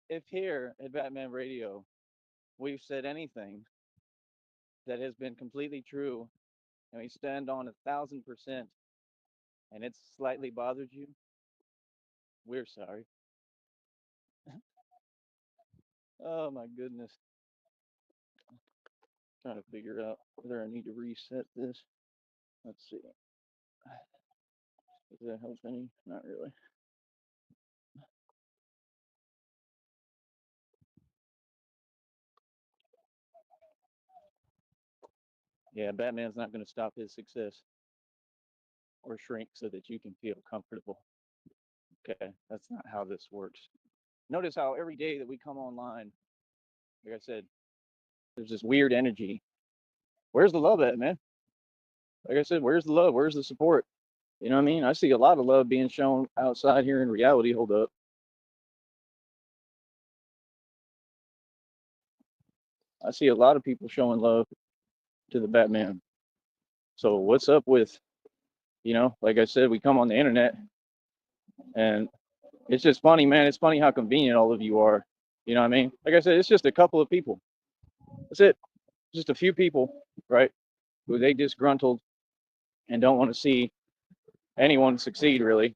If here at Batman Radio we've said anything that has been completely true and we stand on 1,000% and it's slightly bothered you, we're sorry. Oh my goodness. Trying to figure out whether I need to reset this. Let's see. Does that help any? Not really. Yeah, Batman's not going to stop his success or shrink so that you can feel comfortable. Okay, that's not how this works. Notice how every day that we come online, like I said, there's this weird energy. Where's the love at, man? Like I said, where's the love? Where's the support? You know what I mean? I see a lot of love being shown outside here in reality. Hold up. I see a lot of people showing love to the Batman. So what's up with, like I said, we come on the internet and it's just funny, man. It's funny how convenient all of you are. You know what I mean? Like I said, it's just a couple of people. That's it. Just a few people, right? Who they disgruntled and don't want to see anyone succeed, really.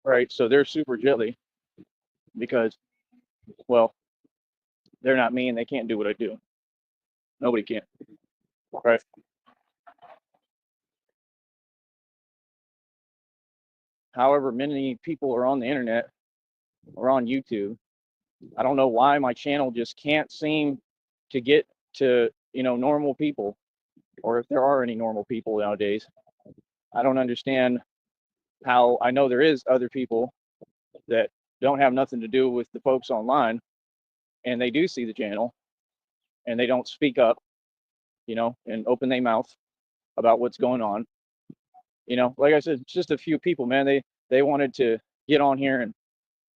Right? So they're super jelly because, well, they're not me and they can't do what I do. Nobody can. Right? However, many people are on the internet or on YouTube. I don't know why my channel just can't seem to get to, normal people, or if there are any normal people nowadays. I don't understand how I know there is other people that don't have nothing to do with the folks online and they do see the channel and they don't speak up, and open their mouth about what's going on. Like I said, it's just a few people, man. They wanted to get on here and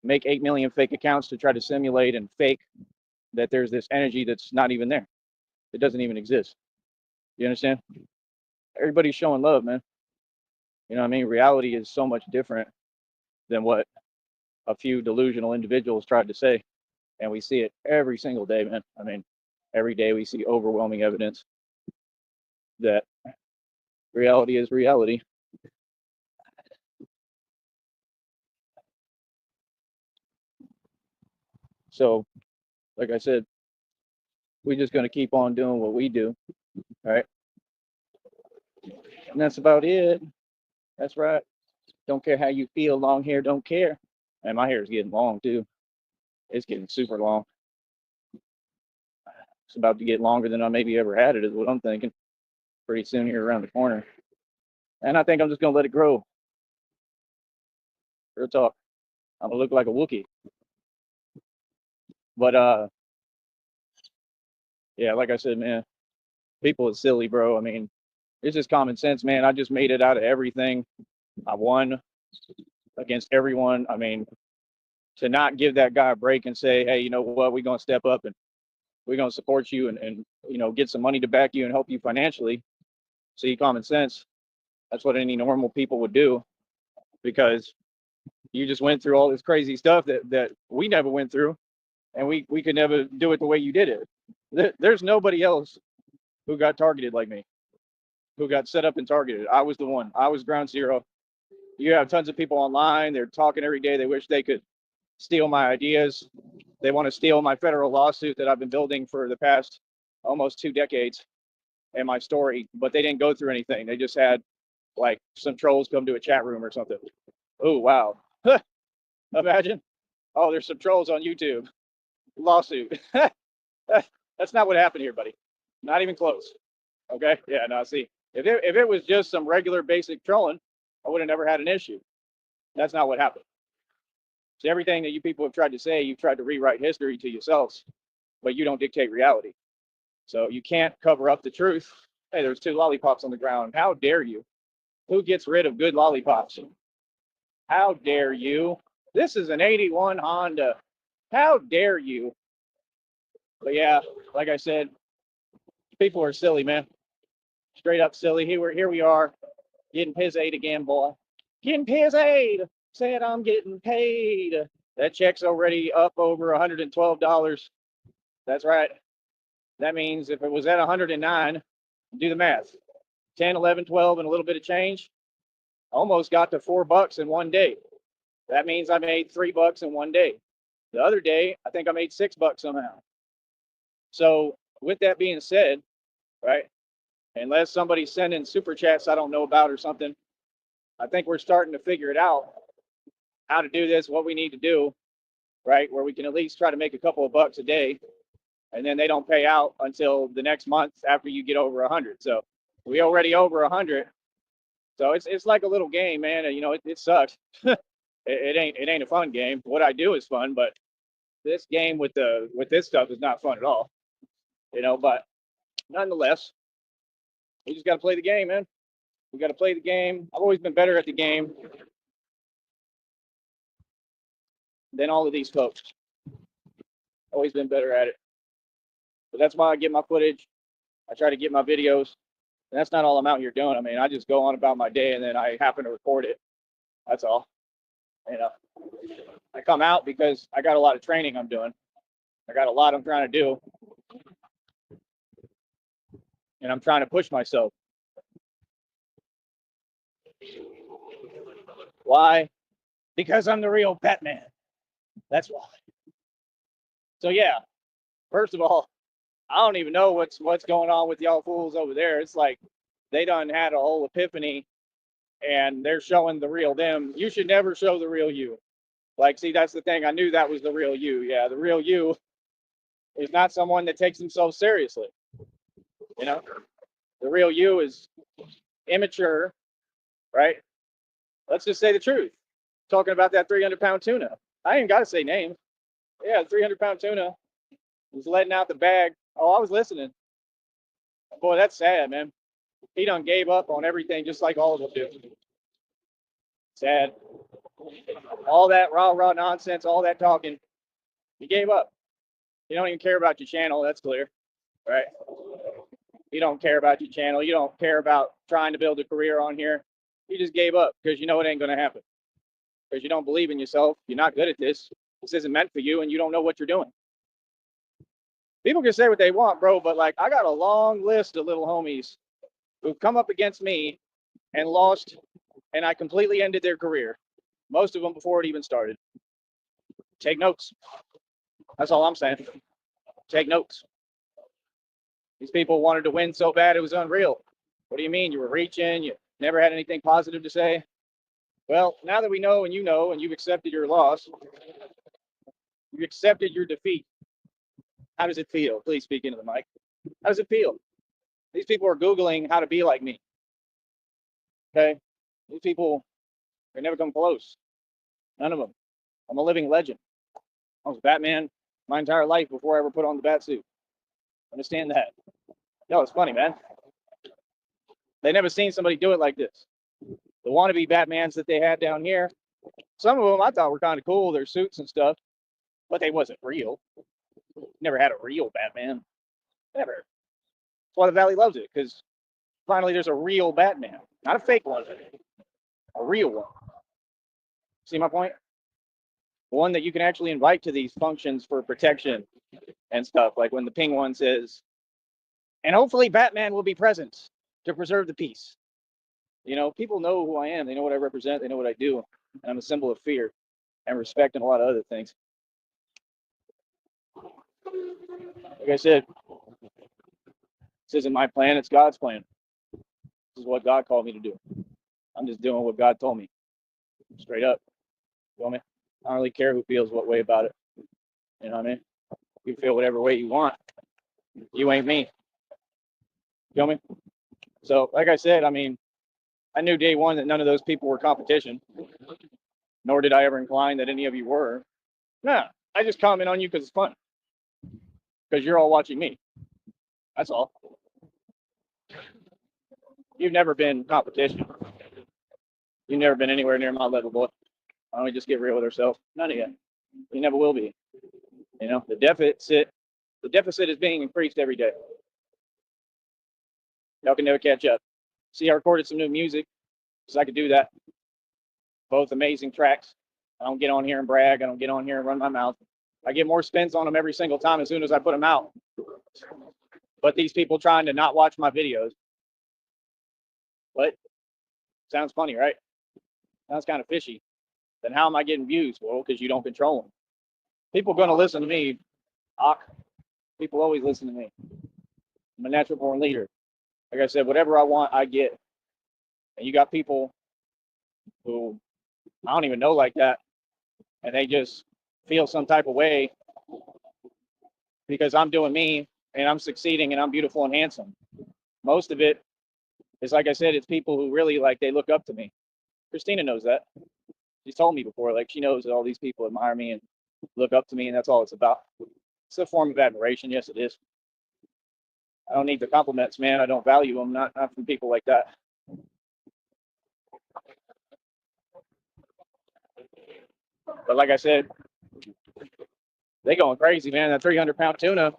make 8 million fake accounts to try to simulate and fake that there's this energy that's not even there. It doesn't even exist. You understand? Everybody's showing love, man. You know what I mean? Reality is so much different than what a few delusional individuals tried to say. And we see it every single day, man. I mean, every day we see overwhelming evidence that reality is reality. So, like I said, we're just going to keep on doing what we do. All right. And that's about it. That's right. Don't care how you feel. Long hair, don't care. And my hair is getting long too. It's getting super long. It's about to get longer than I maybe ever had it, is what I'm thinking. Pretty soon here around the corner. And I think I'm just going to let it grow. Real talk. I'm going to look like a Wookiee. But, yeah, like I said, man, people is silly, bro. I mean, it's just common sense, man. I just made it out of everything. I won against everyone. I mean, to not give that guy a break and say, hey, you know what, we're going to step up and we're going to support you and get some money to back you and help you financially. See, common sense. That's what any normal people would do because you just went through all this crazy stuff that we never went through and we could never do it the way you did it. There's nobody else who got targeted like me, who got set up and targeted. I was the one. I was ground zero. You have tons of people online. They're talking every day. They wish they could steal my ideas. They want to steal my federal lawsuit that I've been building for the past almost 2 decades and my story, but they didn't go through anything. They just had like some trolls come to a chat room or something. Oh, wow. Imagine. Oh, there's some trolls on YouTube. Lawsuit. That's not what happened here, buddy. Not even close. Okay. Yeah. No. See, if it was just some regular basic trolling, I would have never had an issue. That's not what happened. So everything that you people have tried to say, you've tried to rewrite history to yourselves, but you don't dictate reality. So you can't cover up the truth. Hey, there's 2 lollipops on the ground. How dare you? Who gets rid of good lollipops? How dare you? This is an 81 Honda. How dare you? But yeah, like I said, people are silly, man. Straight up silly. Here we are, getting piss aid again, boy. Getting piss aid. Said I'm getting paid. That check's already up over $112. That's right. That means if it was at 109, do the math. 10, 11, 12, and a little bit of change. Almost got to $4 in one day. That means I made $3 in one day. The other day, I think I made $6 somehow. So with that being said, right, unless somebody's sending super chats I don't know about or something, I think we're starting to figure it out, how to do this, what we need to do, right, where we can at least try to make a couple of bucks a day, and then they don't pay out until the next month after you get over 100. So we already over 100. So it's like a little game, man. And, you know, it sucks. it ain't a fun game. What I do is fun, but this game with this stuff is not fun at all. You know, but nonetheless, we just got to play the game, man. We got to play the game. I've always been better at the game than all of these folks. Always been better at it. But that's why I get my footage. I try to get my videos. And that's not all I'm out here doing. I mean, I just go on about my day and then I happen to record it. That's all. You know, I come out because I got a lot of training I'm doing. I got a lot I'm trying to do. And I'm trying to push myself. Why? Because I'm the real Batman. That's why. So yeah, first of all, I don't even know what's going on with y'all fools over there. It's like they done had a whole epiphany and they're showing the real them. You should never show the real you. Like, see, that's the thing. I knew that was the real you. Yeah, the real you is not someone that takes themselves seriously. You know, the real you is immature, right? Let's just say the truth. Talking about that 300-pound tuna. I ain't got to say names. Yeah, 300-pound tuna was letting out the bag. Oh, I was listening. Boy, that's sad, man. He done gave up on everything just like all of them do. Sad. All that rah nonsense, all that talking, he gave up. You don't even care about your channel, that's clear, right? You don't care about your channel. You don't care about trying to build a career on here. You just gave up because you know it ain't going to happen. Because you don't believe in yourself. You're not good at this. This isn't meant for you, and you don't know what you're doing. People can say what they want, bro, but like I got a long list of little homies who've come up against me and lost, and I completely ended their career. Most of them before it even started. Take notes. That's all I'm saying. Take notes. These people wanted to win so bad it was unreal. What do you mean? You were reaching, you never had anything positive to say? Well, now that we know and you know and you've accepted your loss, you've accepted your defeat. How does it feel? Please speak into the mic. How does it feel? These people are Googling how to be like me. Okay? These people, they never come close. None of them. I'm a living legend. I was Batman my entire life before I ever put on the bat suit. Understand that. No, it's funny, man. They never seen somebody do it like this. The wannabe Batmans that they had down here, some of them I thought were kind of cool, their suits and stuff, but they wasn't real. Never had a real Batman. Never. That's why the Valley loves it, because finally there's a real Batman. Not a fake one, a real one. See my point? One that you can actually invite to these functions for protection and stuff, like when the ping one says, and hopefully Batman will be present to preserve the peace. You know, people know who I am. They know what I represent. They know what I do. And I'm a symbol of fear and respect and a lot of other things. Like I said, this isn't my plan. It's God's plan. This is what God called me to do. I'm just doing what God told me. Straight up. You feel me? I don't really care who feels what way about it. You know what I mean? You feel whatever way you want. You ain't me. Feel me? So, like I said, I mean, I knew day one that none of those people were competition, nor did I ever incline that any of you were. Nah, I just comment on you because it's fun. Because you're all watching me. That's all. You've never been competition. You've never been anywhere near my level, boy. Why don't we just get real with ourselves? None of you. You never will be. You know, the deficit is being increased every day. Y'all can never catch up. See, I recorded some new music, so I could do that. Both amazing tracks. I don't get on here and brag. I don't get on here and run my mouth. I get more spins on them every single time as soon as I put them out. But these people trying to not watch my videos. What? Sounds funny, right? Sounds kind of fishy. Then how am I getting views? Well, because you don't control them. People going to listen to me. People always listen to me. I'm a natural born leader. Like I said, whatever I want, I get. And you got people who I don't even know like that, and they just feel some type of way because I'm doing me and I'm succeeding and I'm beautiful and handsome. Most of it is, like I said, it's people who really like they look up to me. Christina knows that. She's told me before, like she knows that all these people admire me and look up to me, and that's all it's about. It's a form of admiration. Yes, it is. I don't need the compliments, man. I don't value them, not from people like that. But like I said, they going crazy, man. That 300-pound tuna,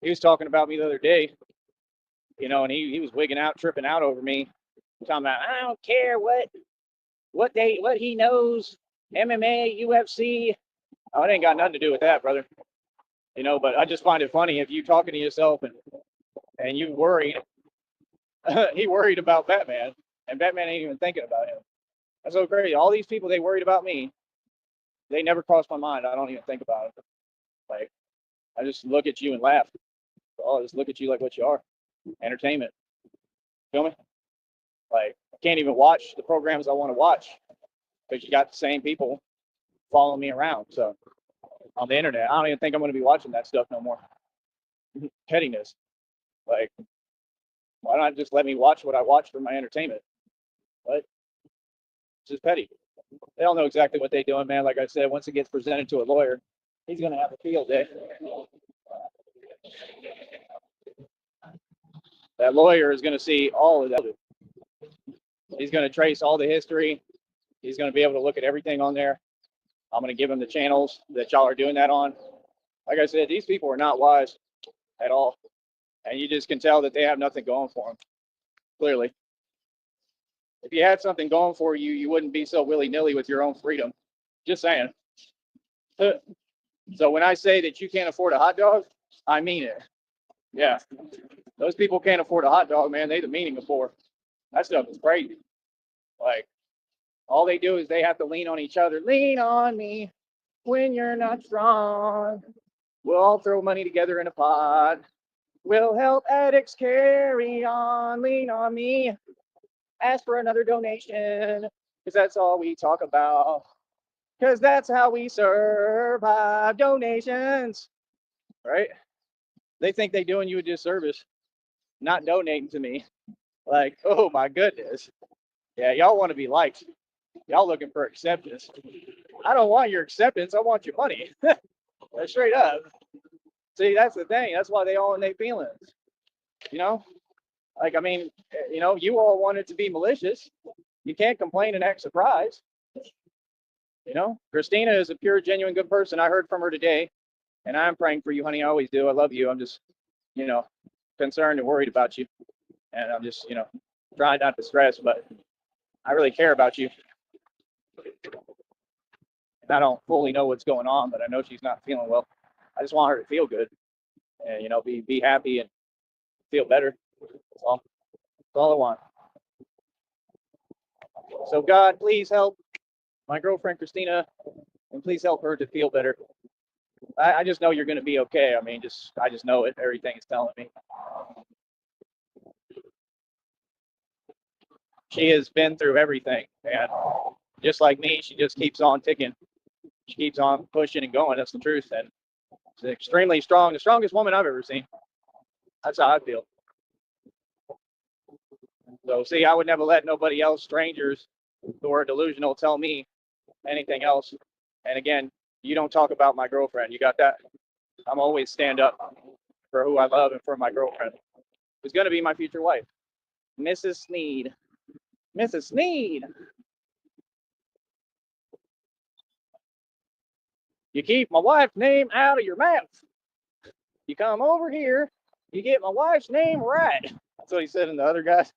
he was talking about me the other day, and he was wigging out, tripping out over me, talking about I don't care what he knows, MMA, UFC. Oh, it ain't got nothing to do with that, brother. But I just find it funny if you talking to yourself and you worried, he worried about Batman, and Batman ain't even thinking about him. That's so crazy. All these people, they worried about me. They never crossed my mind. I don't even think about it. Like, I just look at you and laugh. I just look at you like what you are. Entertainment. Feel me? Like, I can't even watch the programs I want to watch because you got the same people following me around. So on the internet, I don't even think I'm going to be watching that stuff no more. Pettiness. Like, why not just let me watch what I watch for my entertainment? What? It's just petty. They all know exactly what they're doing, man. Like I said, once it gets presented to a lawyer, he's going to have a field day. That lawyer is going to see all of that. He's going to trace all the history. He's going to be able to look at everything on there. I'm going to give him the channels that y'all are doing that on. Like I said, these people are not wise at all. And you just can tell that they have nothing going for them, clearly. If you had something going for you, you wouldn't be so willy-nilly with your own freedom. Just saying. So when I say that you can't afford a hot dog, I mean it. Yeah. Those people can't afford a hot dog, man. They the meaning of poor. That stuff is crazy. Like, all they do is they have to lean on each other. Lean on me when you're not strong. We'll all throw money together in a pot. We'll help addicts carry on. Lean on me. Ask for another donation. Because that's all we talk about. Because that's how we survive. Donations. Right? They think they're doing you a disservice not donating to me. Like, oh my goodness. Yeah, y'all want to be liked. Y'all looking for acceptance. I don't want your acceptance. I want your money. Straight up. See, that's the thing. That's why they all in their feelings. Like, I mean, you all want it to be malicious. You can't complain and act surprised. Christina is a pure, genuine, good person. I heard from her today, and I'm praying for you, honey. I always do. I love you. I'm just, concerned and worried about you. And I'm just, trying not to stress, but I really care about you. And I don't fully know what's going on, but I know she's not feeling well. I just want her to feel good and, be happy and feel better. That's all I want. So God, please help my girlfriend, Christina, and please help her to feel better. I just know you're going to be okay. I mean, I just know it. Everything is telling me. She has been through everything, and just like me, she just keeps on ticking. She keeps on pushing and going. That's the truth. And she's extremely strong, the strongest woman I've ever seen. That's how I feel. So, see, I would never let nobody else, strangers who are delusional, tell me anything else. And again, you don't talk about my girlfriend. You got that? I'm always stand up for who I love and for my girlfriend, who's going to be my future wife, Mrs. Sneed. Mrs. Sneed. You keep my wife's name out of your mouth. You come over here, you get my wife's name right. That's what he said in the other guys.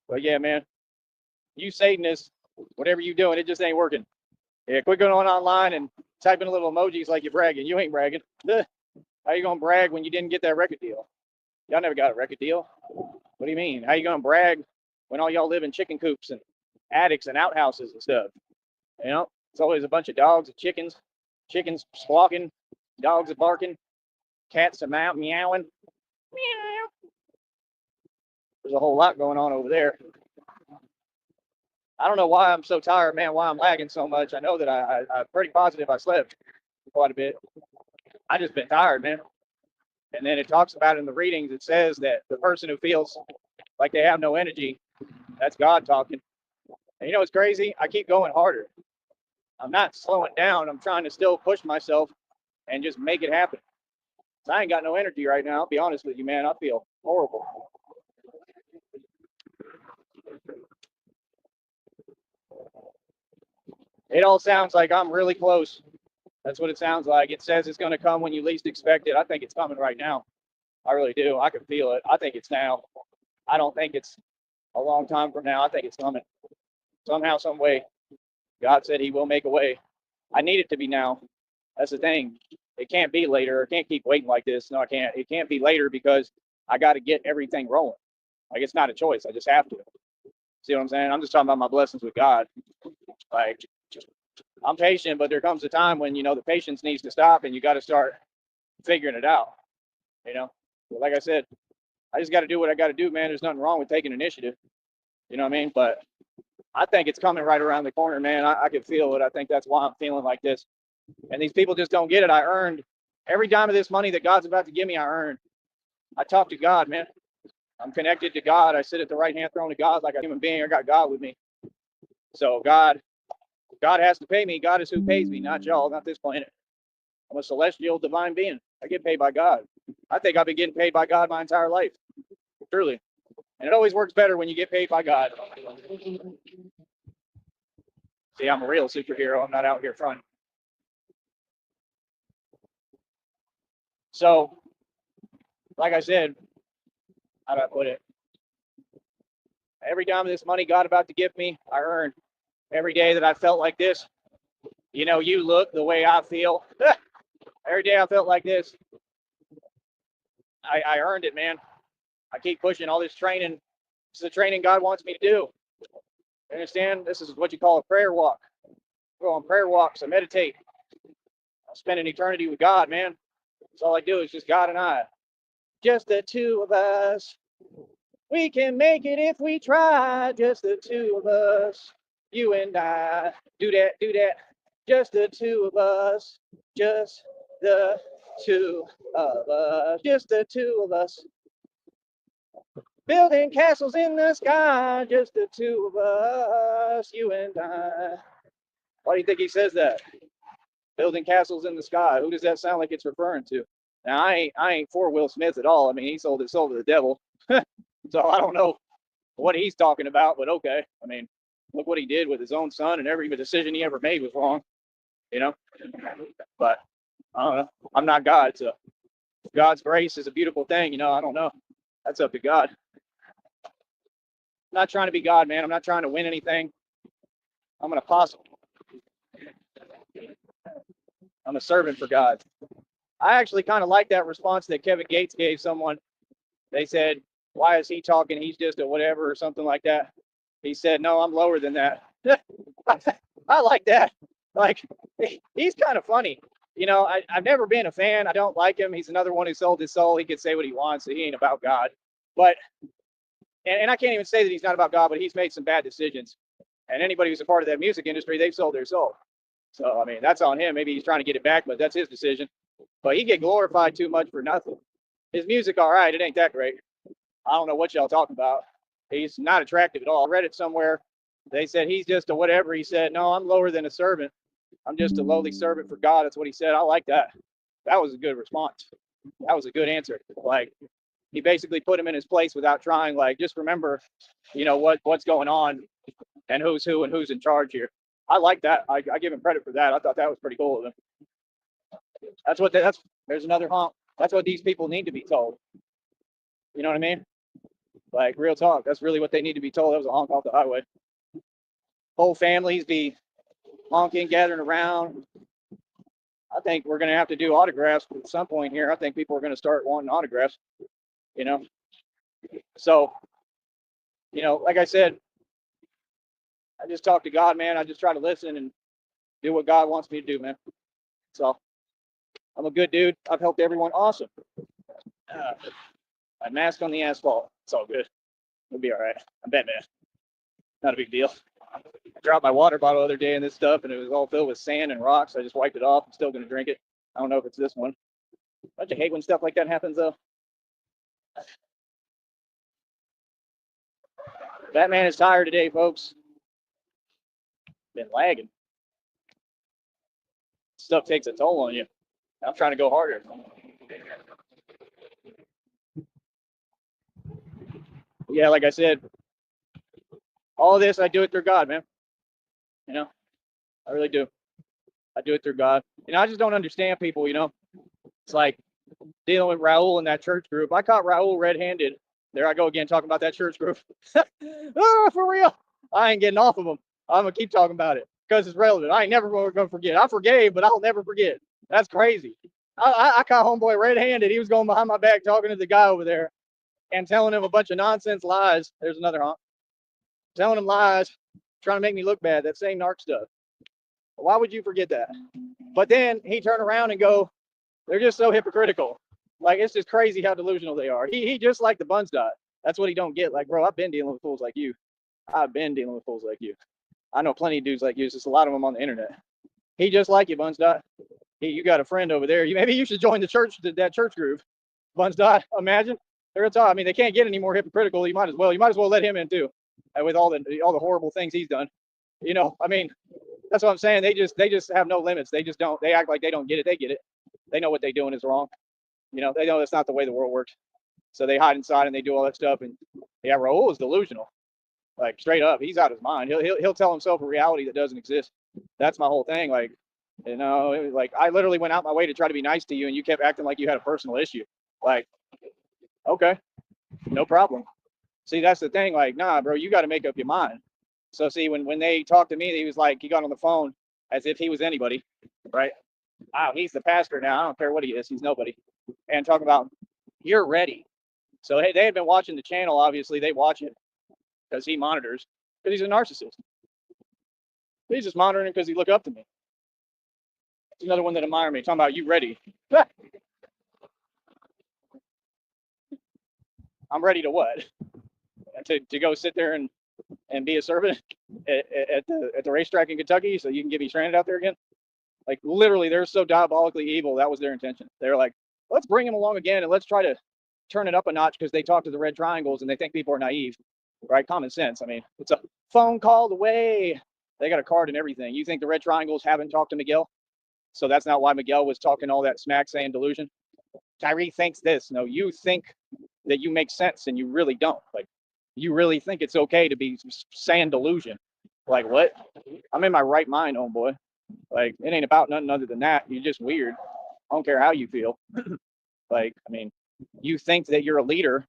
But yeah, man, You Satanists, whatever you doing, it just ain't working. Yeah, quit going online and typing little emojis like you're bragging. You ain't bragging. How you gonna brag when you didn't get that record deal? Y'all never got a record deal. What do you mean? How you gonna brag when all y'all live in chicken coops and attics and outhouses and stuff? You know, it's always a bunch of dogs and chickens squawking, dogs are barking, cats are meowing. Meow. There's a whole lot going on over there. I don't know why I'm so tired, man. Why I'm lagging so much. I know that I'm pretty positive I slept quite a bit. I just been tired, man. And then it talks about in the readings, it says that the person who feels like they have no energy, that's God talking. And you know what's crazy? I keep going harder. I'm not slowing down. I'm trying to still push myself and just make it happen. So I ain't got no energy right now. I'll be honest with you, man. I feel horrible. It all sounds like I'm really close. That's what it sounds like. It says it's going to come when you least expect it. I think it's coming right now. I really do. I can feel it. I think it's now. I don't think it's a long time from now. I think it's coming. Somehow, some way. God said he will make a way. I need it to be now. That's the thing. It can't be later. I can't keep waiting like this. No, I can't. It can't be later because I got to get everything rolling. Like, it's not a choice. I just have to. See what I'm saying? I'm just talking about my blessings with God. Like, I'm patient, but there comes a time when, the patience needs to stop and you got to start figuring it out. But like I said, I just got to do what I got to do, man. There's nothing wrong with taking initiative. You know what I mean? But I think it's coming right around the corner, man. I can feel it. I think that's why I'm feeling like this. And these people just don't get it. I earned every dime of this money that God's about to give me. I earned. I talk to God, man. I'm connected to God. I sit at the right hand throne of God like a human being. I got God with me. So God has to pay me. God is who pays me, not y'all, not this planet. I'm a celestial divine being. I get paid by God. I think I've been getting paid by God my entire life. Truly. And it always works better when you get paid by God. See, I'm a real superhero. I'm not out here front. So, like I said, how do I put it? Every dime of this money God about to give me, I earned. Every day that I felt like this, you look the way I feel. Every day I felt like this, I earned it, man. I keep pushing all this training. This is the training God wants me to do. You understand? This is what you call a prayer walk. I go on prayer walks. I meditate. I spend an eternity with God, man. That's all I do is just God and I. Just the two of us. We can make it if we try. Just the two of us. You and I. Do that, do that. Just the two of us. Just the two of us. Just the two of us. Building castles in the sky. Just the two of us. You and I. Why do you think he says that? Building castles in the sky. Who does that sound like it's referring to? Now I ain't for Will Smith at all. I mean, he sold his soul to the devil. So I don't know what he's talking about, but okay. I mean, look what he did with his own son, and every decision he ever made was wrong. But I don't know. I'm not God, so God's grace is a beautiful thing. I don't know. That's up to God. I'm not trying to be God, man. I'm not trying to win anything. I'm an apostle. I'm a servant for God. I actually kind of like that response that Kevin Gates gave someone. They said, why is he talking? He's just a whatever or something like that. He said, no, I'm lower than that. I like that. Like, he's kind of funny. I've never been a fan. I don't like him. He's another one who sold his soul. He could say what he wants. He ain't about God. But, and I can't even say that he's not about God, but he's made some bad decisions. And anybody who's a part of that music industry, they've sold their soul. So, I mean, that's on him. Maybe he's trying to get it back, but that's his decision. But he get glorified too much for nothing. His music, all right, it ain't that great. I don't know what y'all talking about. He's not attractive at all. I read it somewhere. They said he's just a whatever. He said, no, I'm lower than a servant. I'm just a lowly servant for God. That's what he said. I like that. That was a good response. That was a good answer. Like, he basically put him in his place without trying. Like, just remember, what's going on and who's who and who's in charge here. I like that. I give him credit for that. I thought that was pretty cool of him. There's another honk. That's what these people need to be told. You know what I mean? Like, real talk. That's really what they need to be told. That was a honk off the highway. whole families be honking, gathering around. I think we're going to have to do autographs at some point here. I think people are going to start wanting autographs, you know. So, like I said, I just talk to God, man. I just try to listen and do what God wants me to do, man. So I'm a good dude. I've helped everyone. Awesome. I mask on the asphalt. It's all good. It'll be all right. I bet, man. Not a big deal. I dropped my water bottle the other day and this stuff, and it was all filled with sand and rocks. I just wiped it off. I'm still going to drink it. I don't know if it's this one. Don't you hate when stuff like that happens, though? Batman is tired today, folks. Been lagging. Stuff takes a toll on you. I'm trying to go harder. Yeah, like I said, all of this, I do it through God, man. I really do. I do it through God. I just don't understand people, It's like dealing with Raul in that church group. I caught Raul red-handed. There I go again, talking about that church group. Oh, for real. I ain't getting off of them. I'm going to keep talking about it because it's relevant. I ain't never going to forget. I forgave, but I'll never forget. That's crazy. I caught homeboy red-handed. He was going behind my back talking to the guy over there and telling him a bunch of nonsense lies. There's another honk. Telling him lies, trying to make me look bad. That same narc stuff. Why would you forget that? But then he turned around and go, they're just so hypocritical. Like, it's just crazy how delusional they are. He just like the buns dot. That's what he don't get. Like, bro, I've been dealing with fools like you. I've been dealing with fools like you. I know plenty of dudes like you. It's just a lot of them on the internet. He just like you, buns dot. You got a friend over there. Maybe you should join the church, that church group. Buns dot. Imagine. They're I mean, they can't get any more hypocritical. You might as well let him in too, with all the horrible things he's done. I mean, that's what I'm saying. They just have no limits. They just don't. They act like they don't get it. They get it. They know what they're doing is wrong. They know that's not the way the world works. So they hide inside and they do all that stuff. And yeah, Raul is delusional. Like, straight up, he's out of his mind. He'll tell himself a reality that doesn't exist. That's my whole thing. Like, it was like I literally went out my way to try to be nice to you, and you kept acting like you had a personal issue. Like, okay, no problem. See, that's the thing. Like, nah, bro, you got to make up your mind. So see, when they talked to me, he was like, he got on the phone as if he was anybody, right? Wow, he's the pastor now. I don't care what he is. He's nobody. And talking about, you're ready. So, hey, they had been watching the channel. Obviously, they watch it because he monitors, because he's a narcissist. He's just monitoring because he look up to me. It's another one that admire me. Talking about, you ready? I'm ready to what? To go sit there and be a servant at the racetrack in Kentucky so you can get me stranded out there again? Like, literally, they're so diabolically evil. That was their intention. They're like, let's bring him along again and let's try to turn it up a notch because they talk to the red triangles and they think people are naive, right? Common sense. I mean, it's a phone call away. They got a card and everything. You think the red triangles haven't talked to Miguel? So that's not why Miguel was talking all that smack saying delusion. Tyree thinks this. No, you think that you make sense and you really don't. Like, you really think it's okay to be saying delusion. Like, what? I'm in my right mind, homeboy. Like, it ain't about nothing other than that. You're just weird. I don't care how you feel. Like, I mean, you think that you're a leader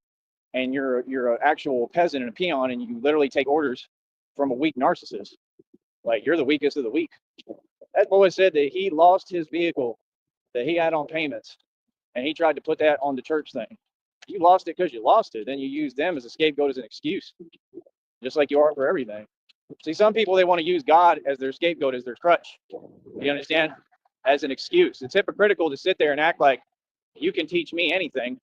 and you're an actual peasant and a peon and you literally take orders from a weak narcissist. Like, you're the weakest of the weak. That boy said that he lost his vehicle that he had on payments and he tried to put that on the church thing. You lost it because you lost it. Then you use them as a scapegoat, as an excuse, just like you are for everything. See, some people, they want to use God as their scapegoat, as their crutch. You understand? As an excuse. It's hypocritical to sit there and act like you can teach me anything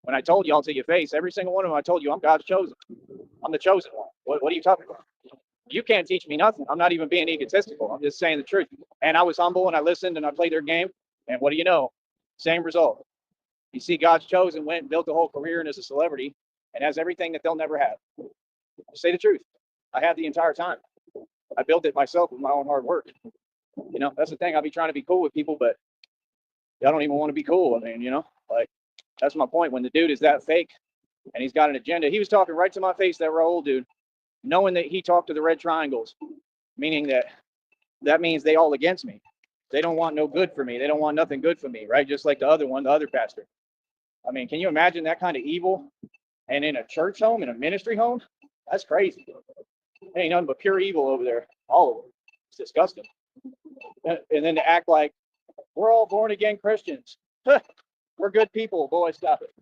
when I told you all to your face. Every single one of them, I told you I'm God's chosen. I'm the chosen one. What are you talking about? You can't teach me nothing. I'm not even being egotistical. I'm just saying the truth. And I was humble and I listened and I played their game. And what do you know? Same result. You see, God's chosen went and built a whole career and is a celebrity and has everything that they'll never have. Say the truth. I had the entire time. I built it myself with my own hard work. That's the thing. I'll be trying to be cool with people, but I don't even want to be cool. I mean, like, that's my point. When the dude is that fake and he's got an agenda, he was talking right to my face, that Raul dude, knowing that he talked to the red triangles, meaning that means they all against me. They don't want no good for me. They don't want nothing good for me, right? Just like the other one, the other pastor. I mean, can you imagine that kind of evil? And in a church home, in a ministry home? That's crazy. Ain't nothing but pure evil over there. All of them. It's disgusting. And then to act like we're all born again Christians. We're good people, boy. Stop it.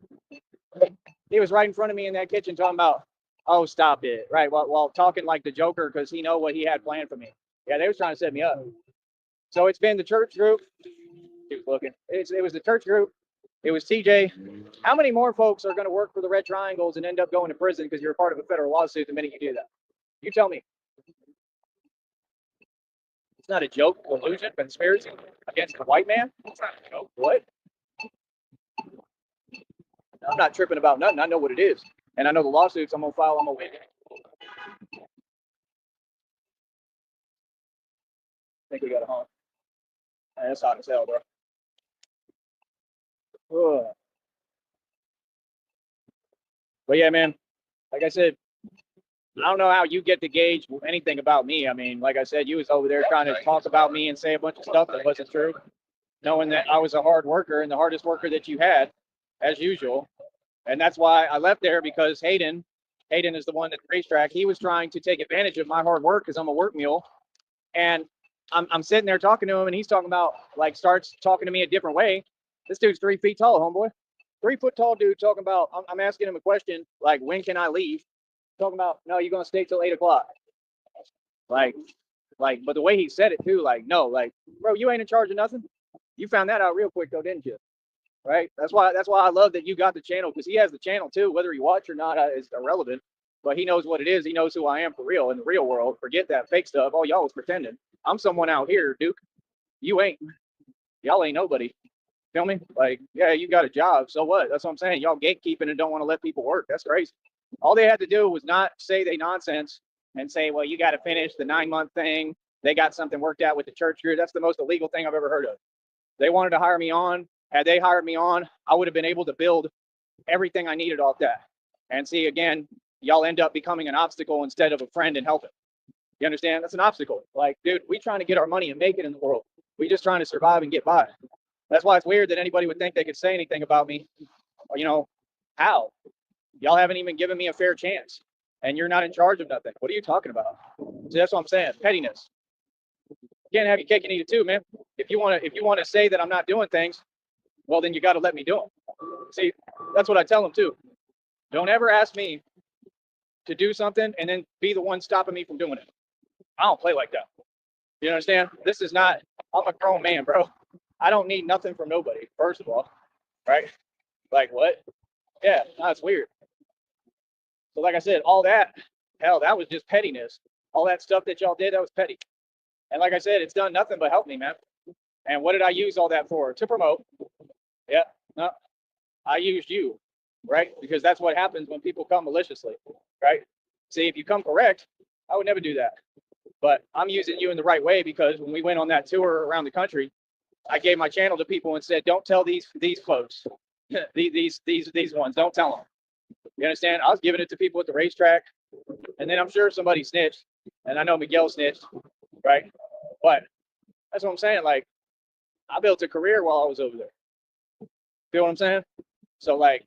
He was right in front of me in that kitchen talking about, oh, stop it, right? While talking like the Joker because he know what he had planned for me. Yeah, they was trying to set me up. So it's been the church group. He was looking. It was the church group. It was TJ. How many more folks are going to work for the Red Triangles and end up going to prison because you're a part of a federal lawsuit the minute you do that? You tell me. It's not a joke, collusion, conspiracy against the white man. It's not a joke. What? I'm not tripping about nothing. I know what it is. And I know the lawsuits I'm going to file, I'm going to win. I think we got a honk. Man, that's hot as hell, bro. Ugh. But yeah, man, like I said, I don't know how you get to gauge anything about me. I mean, like I said, you was over there trying to talk about me and say a bunch of stuff that wasn't true, knowing that I was a hard worker and the hardest worker that you had, as usual. And that's why I left there, because Hayden is the one at the racetrack. He was trying to take advantage of my hard work because I'm a work mule. And I'm sitting there talking to him, and he's talking about, like, starts talking to me a different way. This dude's 3 feet tall, homeboy. 3 foot tall dude talking about, I'm asking him a question, like, when can I leave? Talking about, no, you're going to stay till 8 o'clock. Like, but the way he said it too, like, no, like, bro, you ain't in charge of nothing. You found that out real quick though, didn't you? Right? That's why I love that you got the channel, because he has the channel too. Whether he watch or not is irrelevant. But he knows what it is. He knows who I am for real in the real world. Forget that fake stuff. All y'all was pretending. I'm someone out here, Duke. You ain't. Y'all ain't nobody. Feel me? Like, yeah, you got a job. So what? That's what I'm saying. Y'all gatekeeping and don't want to let people work. That's crazy. All they had to do was not say they nonsense and say, well, you got to finish the 9-month thing. They got something worked out with the church group. That's the most illegal thing I've ever heard of. They wanted to hire me on. Had they hired me on, I would have been able to build everything I needed off that. And see, again, y'all end up becoming an obstacle instead of a friend and helping. You understand? That's an obstacle. Like, dude, we trying to get our money and make it in the world. We just trying to survive and get by. That's why it's weird that anybody would think they could say anything about me. You know, how? Y'all haven't even given me a fair chance. And you're not in charge of nothing. What are you talking about? See, that's what I'm saying. Pettiness. You can't have your cake and eat it too, man. If you want to say that I'm not doing things, well, then you got to let me do them. See, that's what I tell them too. Don't ever ask me to do something and then be the one stopping me from doing it. I don't play like that. You understand? This is not, I'm a grown man, bro. I don't need nothing from nobody, first of all. Right? Like, what? Yeah, that's weird. So like I said, all that, hell, that was just pettiness. All that stuff that y'all did, that was petty. And like I said, it's done nothing but help me, man. And what did I use all that for? To promote. Yeah, no, I used you, right? Because that's what happens when people come maliciously, right? See, if you come correct, I would never do that. But I'm using you in the right way, because when we went on that tour around the country, I gave my channel to people and said, don't tell these folks, these ones, don't tell them. You understand? I was giving it to people at the racetrack, and then I'm sure somebody snitched, and I know Miguel snitched, right? But that's what I'm saying. Like, I built a career while I was over there. Feel what I'm saying? So, like,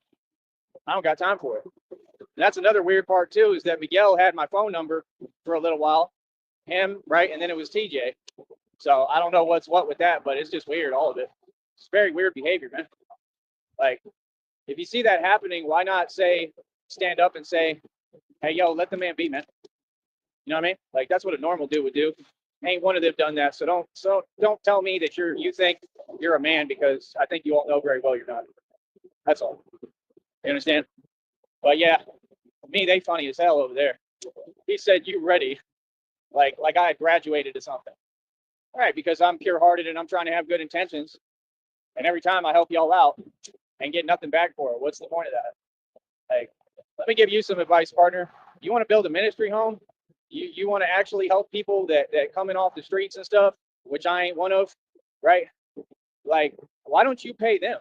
I don't got time for it. And that's another weird part too, is that Miguel had my phone number for a little while, him, right? And then it was TJ. So I don't know what's what with that, but it's just weird, all of it. It's very weird behavior, man. Like, if you see that happening, why not stand up and say, hey, yo, let the man be, man. You know what I mean? Like, that's what a normal dude would do. Ain't one of them done that. So don't tell me that you think you're a man, because I think you all know very well you're not. That's all. You understand? But yeah, me, they funny as hell over there. He said, you ready? Like I had graduated to something. All right, because I'm pure-hearted and I'm trying to have good intentions. And every time I help y'all out and get nothing back for it, what's the point of that? Like, let me give you some advice, partner. You want to build a ministry home? You want to actually help people that coming off the streets and stuff, which I ain't one of, right? Like, why don't you pay them?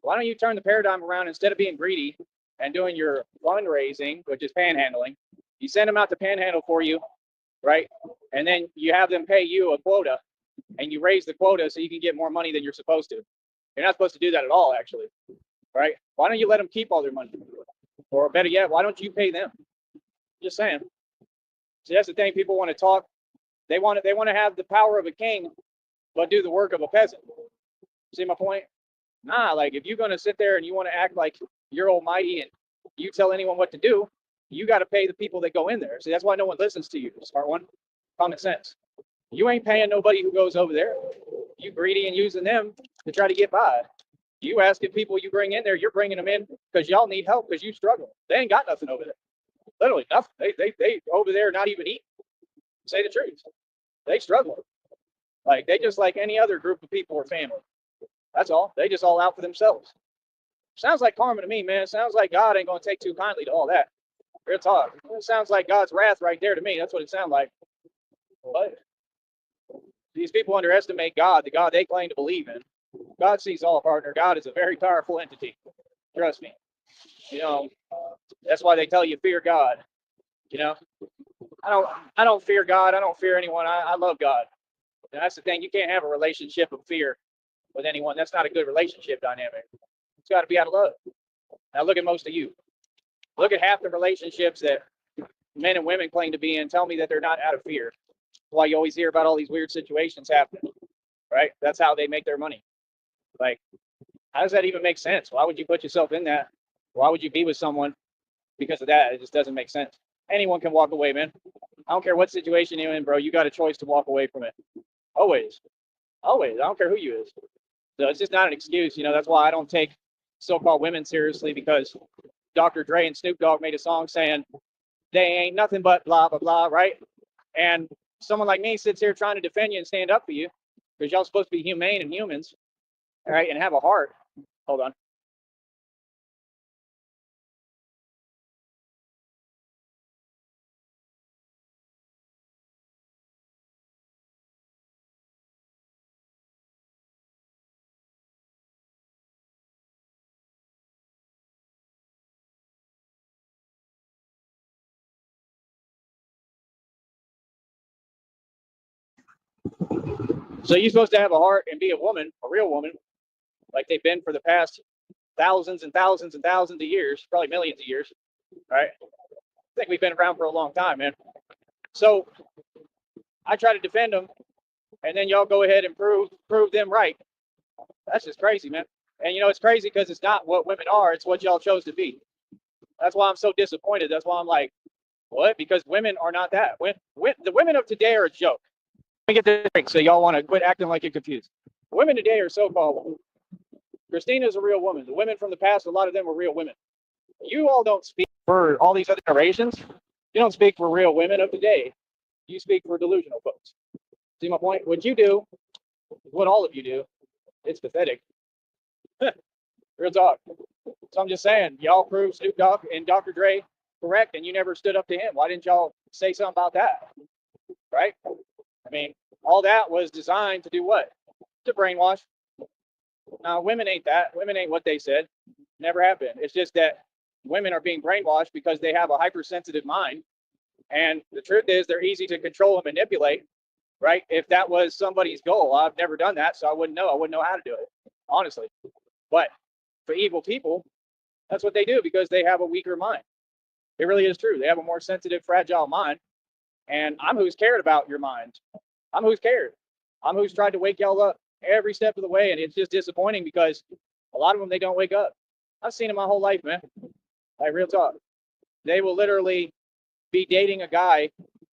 Why don't you turn the paradigm around? Instead of being greedy and doing your fundraising, which is panhandling, you send them out to panhandle for you, right? And then you have them pay you a quota, and you raise the quota so you can get more money than you're supposed to. You're not supposed to do that at all, actually, right? Why don't you let them keep all their money? Or better yet, why don't you pay them? Just saying. See, that's the thing. People want to talk They want to have the power of a king, but do the work of a peasant. See my point? Nah, like if you're gonna sit there and you want to act like you're almighty and you tell anyone what to do, you got to pay the people that go in there. See, that's why no one listens to you. Smart one, common sense. You ain't paying nobody who goes over there. You greedy and using them to try to get by. You asking people you bring in there, you're bringing them in because y'all need help because you struggle. They ain't got nothing over there. Literally nothing. They over there not even eating. Say the truth. They struggle. Like they just like any other group of people or family. That's all. They just all out for themselves. Sounds like karma to me, man. Sounds like God ain't gonna take too kindly to all that. Real talk. It sounds like God's wrath right there to me. That's what it sounds like. But these people underestimate God, the God they claim to believe in. God sees all, partner. God is a very powerful entity. Trust me. You know, that's why they tell you fear God. You know, I don't fear God. I don't fear anyone. I love God. And that's the thing. You can't have a relationship of fear with anyone. That's not a good relationship dynamic. It's got to be out of love. Now look at most of you. Look at half the relationships that men and women claim to be in. Tell me that they're not out of fear. That's why you always hear about all these weird situations happening, right? That's how they make their money. Like, how does that even make sense? Why would you put yourself in that? Why would you be with someone because of that? It just doesn't make sense. Anyone can walk away, man. I don't care what situation you're in, bro. You got a choice to walk away from it. Always. Always. I don't care who you is. So it's just not an excuse. You know, that's why I don't take so-called women seriously, because Dr. Dre and Snoop Dogg made a song saying they ain't nothing but blah, blah, blah, right? And someone like me sits here trying to defend you and stand up for you because y'all supposed to be humane and humans, all right, and have a heart. Hold on. So you're supposed to have a heart and be a woman, a real woman, like they've been for the past thousands and thousands and thousands of years, probably millions of years, right? I think we've been around for a long time, man. So I try to defend them, and then y'all go ahead and prove them right. That's just crazy, man. And you know, it's crazy because it's not what women are, it's what y'all chose to be. That's why I'm so disappointed. That's why I'm like, what? Because women are not that. The women of today are a joke. Let me get this straight so y'all want to quit acting like you're confused. Women today are so-called. Christina's a real woman. The women from the past, a lot of them were real women. You all don't speak for all these other generations. You don't speak for real women of today. You speak for delusional folks. See my point? What you do, what all of you do, it's pathetic. Real talk. So I'm just saying, y'all proved Snoop Dogg and Dr. Dre correct, and you never stood up to him. Why didn't y'all say something about that? Right? I mean, all that was designed to do what? To brainwash. Now, women ain't that. Women ain't what they said. Never have been. It's just that women are being brainwashed because they have a hypersensitive mind. And the truth is, they're easy to control and manipulate, right? If that was somebody's goal, I've never done that, so I wouldn't know. I wouldn't know how to do it, honestly. But for evil people, that's what they do because they have a weaker mind. It really is true. They have a more sensitive, fragile mind. And I'm who's cared about your mind. I'm who's cared. I'm who's tried to wake y'all up every step of the way. And it's just disappointing because a lot of them, they don't wake up. I've seen it my whole life, man. Like, real talk. They will literally be dating a guy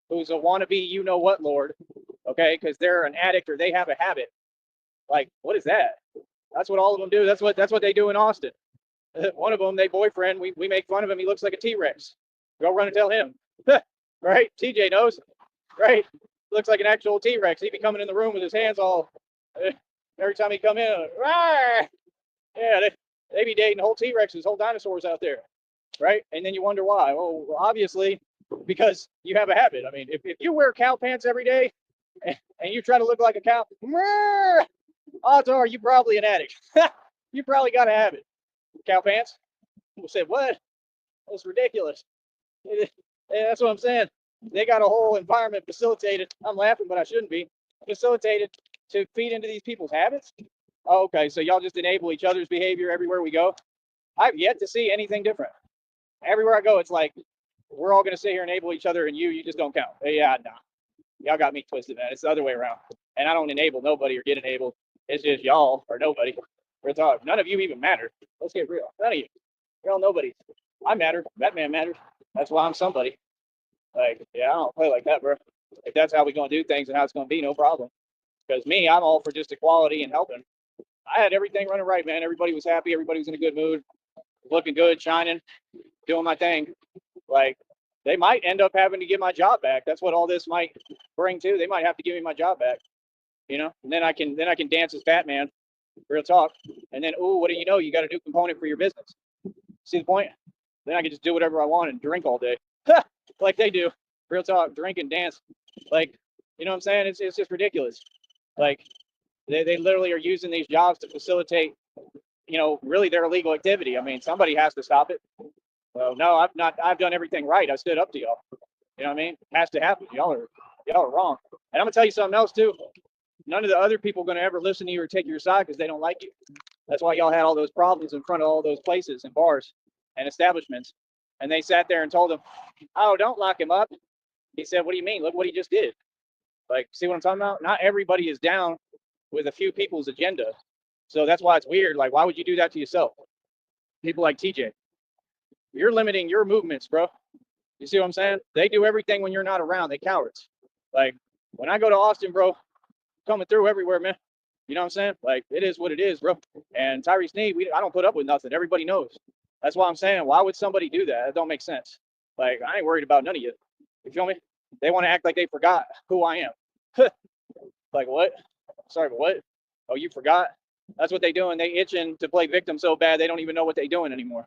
who's a wannabe you know what lord, okay, because they're an addict or they have a habit. Like, what is that? That's what all of them do. That's what they do in Austin. One of them, they boyfriend, we make fun of him. He looks like a T-Rex. Go run and tell him. Right? TJ knows. Right? Looks like an actual T-Rex. He'd be coming in the room with his hands all, every time he come in, Rawr! Yeah, they be dating whole T-Rexes, whole dinosaurs out there. Right? And then you wonder why. Well, obviously, because you have a habit. I mean, if you wear cow pants every day and you try to look like a cow, odds are you probably an addict. You probably got a habit. Cow pants? People said, what? That's ridiculous. That's what I'm saying. They got a whole environment facilitated. I'm laughing, but I shouldn't be. Facilitated to feed into these people's habits. Oh, okay, so y'all just enable each other's behavior everywhere we go. I've yet to see anything different. Everywhere I go, it's like we're all going to sit here and enable each other, and you just don't count. Yeah, nah. Y'all got me twisted, man. It's the other way around. And I don't enable nobody or get enabled. It's just y'all or nobody. Real talk. None of you even matter. Let's get real. None of you. You're all nobody. I matter. Batman matters. That's why I'm somebody. Like, yeah, I don't play like that, bro. If that's how we gonna do things and how it's gonna be, no problem. Because me, I'm all for just equality and helping. I had everything running right, man. Everybody was happy. Everybody was in a good mood, looking good, shining, doing my thing. Like, they might end up having to give my job back. That's what all this might bring to. They might have to give me my job back, you know. And then I can dance as Batman, real talk. And then, ooh, what do you know? You got a new component for your business. See the point? Then I can just do whatever I want and drink all day, like they do. Real talk, drink and dance. Like, you know what I'm saying? It's just ridiculous. Like, they literally are using these jobs to facilitate, you know, really their illegal activity. I mean, somebody has to stop it. Well, no, I've done everything right. I stood up to y'all. You know what I mean? It has to happen. Y'all are wrong. And I'm gonna tell you something else too. None of the other people are gonna ever listen to you or take your side because they don't like you. That's why y'all had all those problems in front of all those places and bars and establishments. And they sat there and told him, "Oh, don't lock him up." He said, "What do you mean? Look what he just did." Like, see what I'm talking about? Not everybody is down with a few people's agenda. So that's why it's weird. Like, why would you do that to yourself? People like TJ, you're limiting your movements, bro. You see what I'm saying? They do everything when you're not around. They cowards. Like, when I go to Austin, bro, coming through everywhere, man. You know what I'm saying? Like, it is what it is, bro. And Tyree Sneed, I don't put up with nothing. Everybody knows. That's why I'm saying, why would somebody do that? That don't make sense. Like, I ain't worried about none of you. You feel me? They want to act like they forgot who I am. Like, what? Sorry, but what? Oh, you forgot? That's what they doing. They itching to play victim so bad they don't even know what they doing anymore.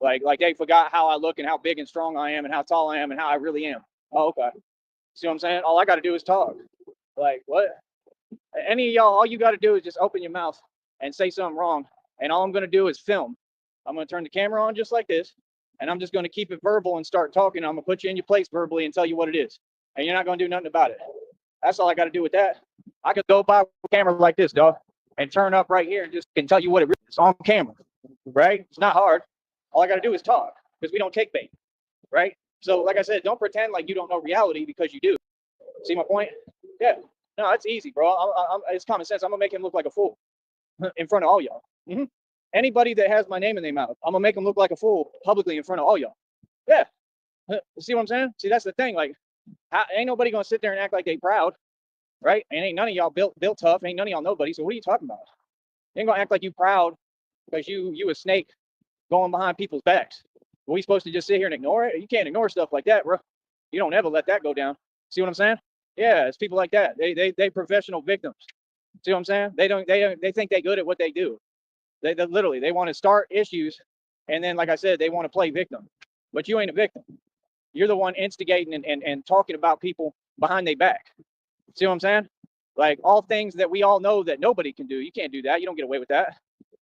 Like they forgot how I look and how big and strong I am and how tall I am and how I really am. Oh, okay. See what I'm saying? All I got to do is talk. Like, what? Any of y'all, all you got to do is just open your mouth and say something wrong. And all I'm going to do is film. I'm going to turn the camera on just like this. And I'm just going to keep it verbal and start talking. I'm going to put you in your place verbally and tell you what it is. And you're not going to do nothing about it. That's all I got to do with that. I could go buy a camera like this, dog, and turn up right here and just can tell you what it is on camera, right? It's not hard. All I got to do is talk because we don't take bait, right? So, like I said, don't pretend like you don't know reality because you do. See my point? Yeah. No, it's easy, bro. It's common sense. I'm gonna make him look like a fool in front of all y'all. Anybody that has my name in their mouth, I'm gonna make them look like a fool publicly in front of all y'all. Yeah. See what I'm saying? See, that's the thing. Like, ain't nobody gonna sit there and act like they proud, right? And ain't none of y'all built tough. Ain't none of y'all nobody. So what are you talking about? You ain't gonna act like you proud because you a snake going behind people's backs. Are we supposed to just sit here and ignore it? You can't ignore stuff like that, bro. You don't ever let that go down. See what I'm saying? Yeah, it's people like that. They professional victims. See what I'm saying? They think they good at what they do. They literally they want to start issues, and then like I said, they want to play victim. But you ain't a victim. You're the one instigating and talking about people behind their back. See what I'm saying? Like all things that we all know that nobody can do. You can't do that. You don't get away with that.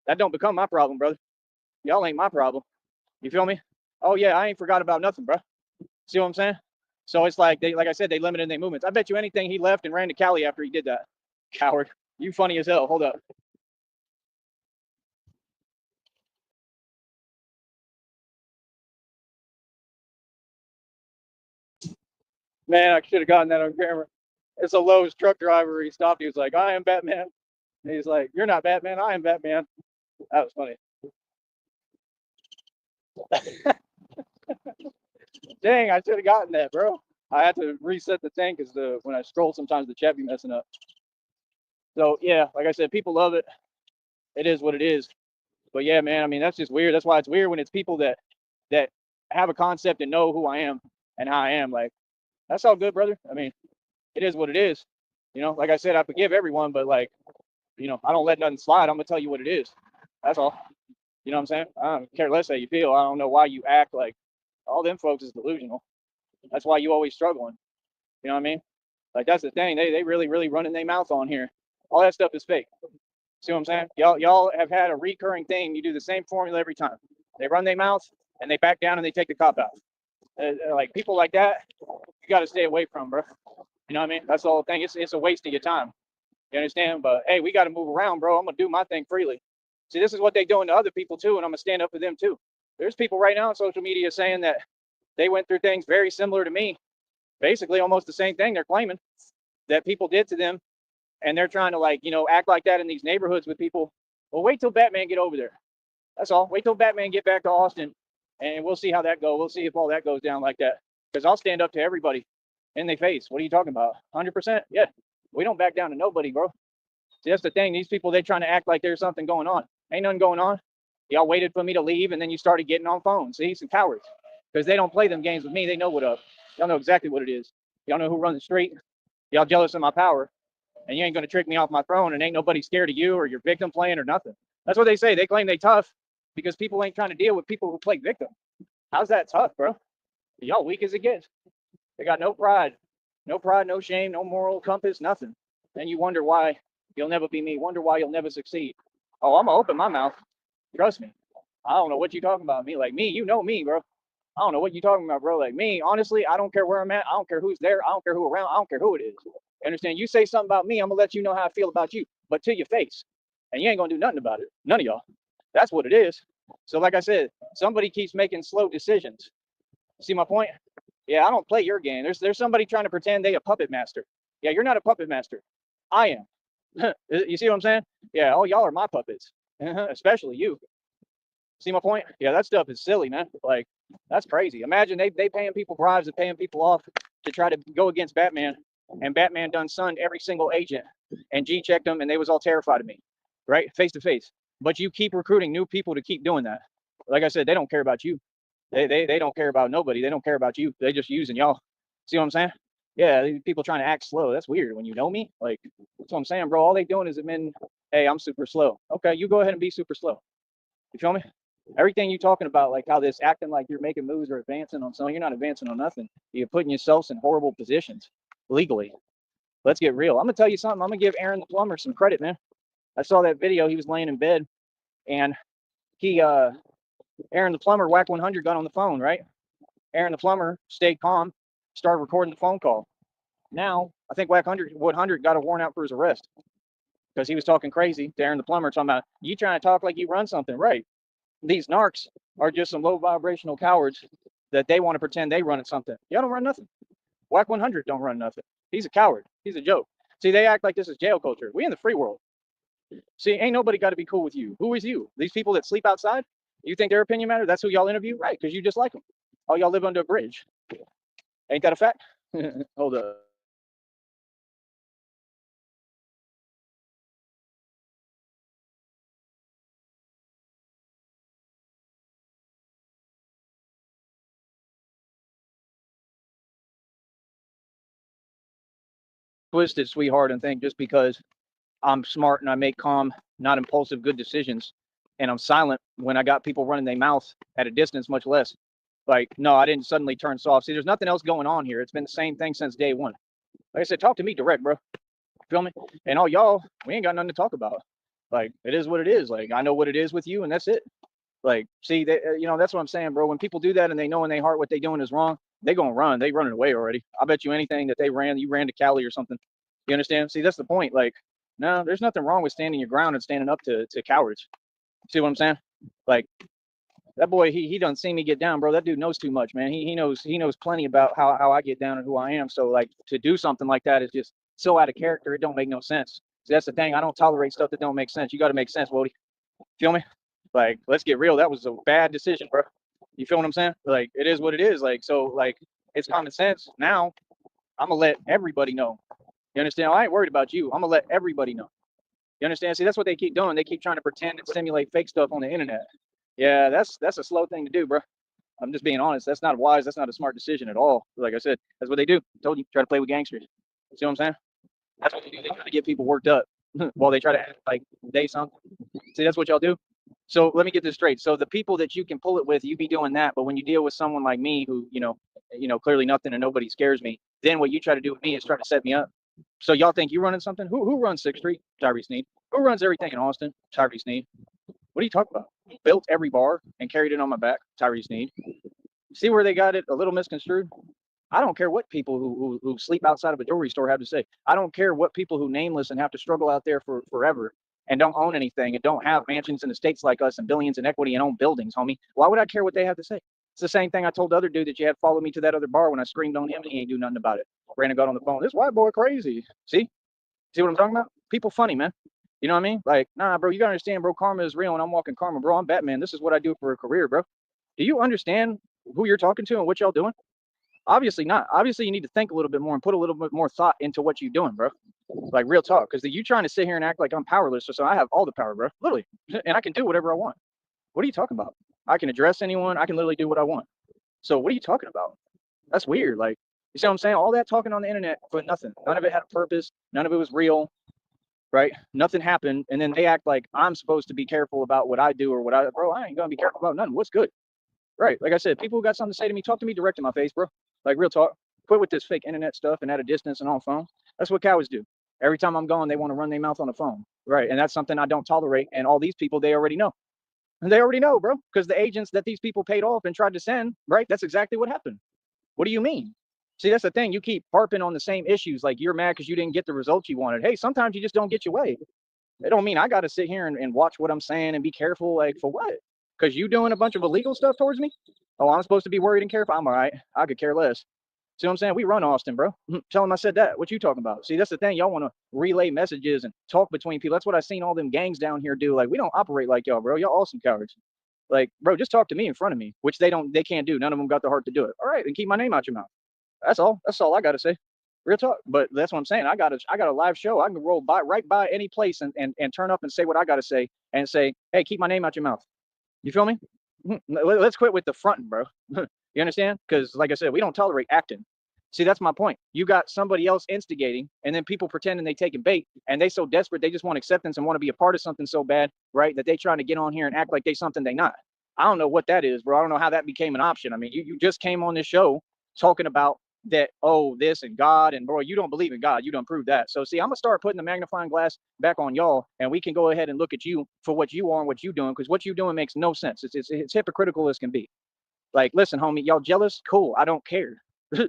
That don't become my problem, brother. Y'all ain't my problem. You feel me? Oh yeah, I ain't forgot about nothing, bro. See what I'm saying? So it's like like I said, they limited their movements. I bet you anything he left and ran to Cali after he did that. Coward. You funny as hell. Hold up. Man, I should have gotten that on camera. It's a Lowe's truck driver. He stopped. He was like, "I am Batman." And he's like, "You're not Batman. I am Batman." That was funny. Dang, I should have gotten that, bro. I had to reset the thing because when I scroll, sometimes the chat be messing up. So yeah, like I said, people love it. It is what it is. But yeah, man, I mean that's just weird. That's why it's weird when it's people that have a concept and know who I am and how I am. Like that's all good, brother. I mean, it is what it is. You know, like I said, I forgive everyone, but like, you know, I don't let nothing slide. I'm gonna tell you what it is. That's all. You know what I'm saying? I don't care less how you feel. I don't know why you act like all them folks is delusional. That's why you always struggling. You know what I mean? Like that's the thing. They really running their mouth on here. All that stuff is fake. See what I'm saying? Y'all have had a recurring thing. You do the same formula every time. They run their mouth and they back down and they take the cop out. Like people like that, you got to stay away from, bro. You know what I mean? That's the whole thing. It's a waste of your time. You understand? But hey, we got to move around, bro. I'm gonna do my thing freely. See, this is what they doing to other people too, and I'm gonna stand up for them too. There's people right now on social media saying that they went through things very similar to me, basically almost the same thing they're claiming. that people did to them, and they're trying to, like, act like that in these neighborhoods with people. Well, wait till Batman get over there. That's all. Wait till Batman get back to Austin, and we'll see how that goes. We'll see if all that goes down like that. Because I'll stand up to everybody in their face. What are you talking about? 100%? Yeah. We don't back down to nobody, bro. See, that's the thing. These people, they trying to act like there's something going on. Ain't nothing going on. Y'all waited for me to leave, and then you started getting on phones. See, some cowards. Because they don't play them games with me. They know what up. Y'all know exactly what it is. Y'all know who runs the street. Y'all jealous of my power. And you ain't going to trick me off my throne, and ain't nobody scared of you or your victim playing or nothing. That's what they say. They claim they tough because people ain't trying to deal with people who play victim. How's that tough, bro? Y'all weak as it gets. They got no pride, no shame, no moral compass, nothing. And you wonder why you'll never be me. Wonder why you'll never succeed. Oh, I'm gonna open my mouth. Trust me. I don't know what you talking about. Me, like me, you know me, bro. I don't know what you talking about, bro. Like me, honestly, I don't care where I'm at. I don't care who's there. I don't care who around. I don't care who it is. You understand? You say something about me, I'm gonna let you know how I feel about you, but to your face. And you ain't gonna do nothing about it. None of y'all. That's what it is. So, like I said, somebody keeps making slow decisions. See my point? Yeah, I don't play your game. There's somebody trying to pretend they a puppet master. Yeah, you're not a puppet master. I am. You see what I'm saying? Yeah, oh, y'all are my puppets. Especially you. See my point? Yeah, that stuff is silly, man. Like, that's crazy. Imagine they paying people bribes and paying people off to try to go against Batman, and Batman done sunned every single agent, and G checked them, and they was all terrified of me, right? Face to face. But you keep recruiting new people to keep doing that. Like I said, they don't care about you. They don't care about nobody. They don't care about you. They just using y'all. See what I'm saying? Yeah, these people trying to act slow. That's weird when you know me. Like, that's what I'm saying, bro. All they doing is admitting, hey, I'm super slow. Okay, you go ahead and be super slow. You feel me? Everything you talking about, like how this acting like you're making moves or advancing on something, you're not advancing on nothing. You're putting yourselves in horrible positions legally. Let's get real. I'm gonna tell you something. I'm gonna give Aaron the plumber some credit, man. I saw that video. He was laying in bed, and he Aaron the plumber, Whack 100, got on the phone, right? Aaron the plumber stayed calm, started recording the phone call. Now, I think Whack 100 got a warrant out for his arrest because he was talking crazy to Aaron the plumber, talking about, you trying to talk like you run something, right? These narcs are just some low vibrational cowards that they want to pretend they run at something. Y'all don't run nothing. Whack 100 don't run nothing. He's a coward. He's a joke. See, they act like this is jail culture. We in the free world. See, ain't nobody got to be cool with you. Who is you? These people that sleep outside? You think their opinion matters? That's who y'all interview? Right, because you just like them. Oh, y'all live under a bridge. Ain't that a fact? Hold up. Twisted, sweetheart, and think just because I'm smart and I make calm, not impulsive, good decisions, and I'm silent when I got people running their mouth at a distance, much less. Like, no, I didn't suddenly turn soft. See, there's nothing else going on here. It's been the same thing since day one. Like I said, talk to me direct, bro. Feel me? And all y'all, we ain't got nothing to talk about. Like, it is what it is. Like, I know what it is with you, and that's it. Like, see, that's what I'm saying, bro. When people do that and they know in their heart what they doing is wrong, they gonna run. They running away already. I bet you anything that you ran to Cali or something. You understand? See, that's the point. Like, no, there's nothing wrong with standing your ground and standing up to cowards. See what I'm saying? Like, that boy, he done seen me get down, bro. That dude knows too much, man. He knows plenty about how I get down and who I am. So, like, to do something like that is just so out of character. It don't make no sense. See, that's the thing. I don't tolerate stuff that don't make sense. You got to make sense, Wody. Feel me? Like, let's get real. That was a bad decision, bro. You feel what I'm saying? Like, it is what it is. Like, so, like, it's common sense. Now, I'm gonna let everybody know. You understand? I ain't worried about you. I'm gonna let everybody know. You understand? See, that's what they keep doing. They keep trying to pretend and simulate fake stuff on the internet. Yeah, that's a slow thing to do, bro. I'm just being honest. That's not wise. That's not a smart decision at all. Like I said, that's what they do. I told you, try to play with gangsters. See what I'm saying? That's what they do. They try to get people worked up while they try to act like they something. See, that's what y'all do. So let me get this straight. So the people that you can pull it with, you be doing that. But when you deal with someone like me, who clearly nothing and nobody scares me, then what you try to do with me is try to set me up. So y'all think you running something? Who runs 6th Street? Tyree Sneed. Who runs everything in Austin? Tyree Sneed. What are you talking about? Built every bar and carried it on my back? Tyree Sneed. See where they got it a little misconstrued? I don't care what people who sleep outside of a jewelry store have to say. I don't care what people who nameless and have to struggle out there for forever and don't own anything and don't have mansions and estates like us and billions in equity and own buildings, homie. Why would I care what they have to say? It's the same thing I told the other dude that you had followed me to that other bar when I screamed on him and he ain't do nothing about it. Brandon got on the phone. This white boy crazy. See what I'm talking about? People funny, man. You know what I mean? Like, nah, bro, you gotta understand, bro. Karma is real, and I'm walking karma, bro. I'm Batman. This is what I do for a career, bro. Do you understand who you're talking to and what y'all doing? Obviously not. Obviously, you need to think a little bit more and put a little bit more thought into what you're doing, bro. Like real talk, because you trying to sit here and act like I'm powerless or so. I have all the power, bro. Literally, and I can do whatever I want. What are you talking about? I can address anyone. I can literally do what I want. So what are you talking about? That's weird. Like, you see what I'm saying? All that talking on the internet for nothing. None of it had a purpose. None of it was real, right? Nothing happened. And then they act like I'm supposed to be careful about what I do or bro, I ain't gonna be careful about nothing. What's good? Right. Like I said, people who got something to say to me, talk to me direct in my face, bro. Like real talk. Quit with this fake internet stuff and at a distance and on phone. That's what cowards do. Every time I'm gone, they want to run their mouth on the phone. Right. And that's something I don't tolerate. And all these people, they already know. And they already know, bro, because the agents that these people paid off and tried to send, right? That's exactly what happened. What do you mean? See, that's the thing. You keep harping on the same issues. Like you're mad because you didn't get the results you wanted. Hey, sometimes you just don't get your way. It don't mean I got to sit here and watch what I'm saying and be careful. Like for what? Because you doing a bunch of illegal stuff towards me? Oh, I'm supposed to be worried and careful. I'm all right. I could care less. See what I'm saying? We run Austin, bro. Tell them I said that. What you talking about? See, that's the thing. Y'all want to relay messages and talk between people. That's what I seen all them gangs down here do. Like we don't operate like y'all, bro. Y'all awesome cowards. Like, bro, just talk to me in front of me, which they can't do. None of them got the heart to do it. All right, and keep my name out your mouth. That's all. That's all I gotta say. Real talk. But that's what I'm saying. I got a live show. I can roll right by any place and turn up and say what I gotta say and say, hey, keep my name out your mouth. You feel me? Let's quit with the fronting, bro. You understand? Because like I said, we don't tolerate acting. See, that's my point. You got somebody else instigating, and then people pretending they taking bait, and they so desperate they just want acceptance and want to be a part of something so bad, right? That they trying to get on here and act like they something they not. I don't know what that is, bro. I don't know how that became an option. I mean, you just came on this show talking about that, oh, this and God, and bro, you don't believe in God. You don't prove that. So see, I'm gonna start putting the magnifying glass back on y'all, and we can go ahead and look at you for what you are and what you doing, because what you doing makes no sense. It's hypocritical as can be. Like, listen, homie, y'all jealous? Cool. I don't care.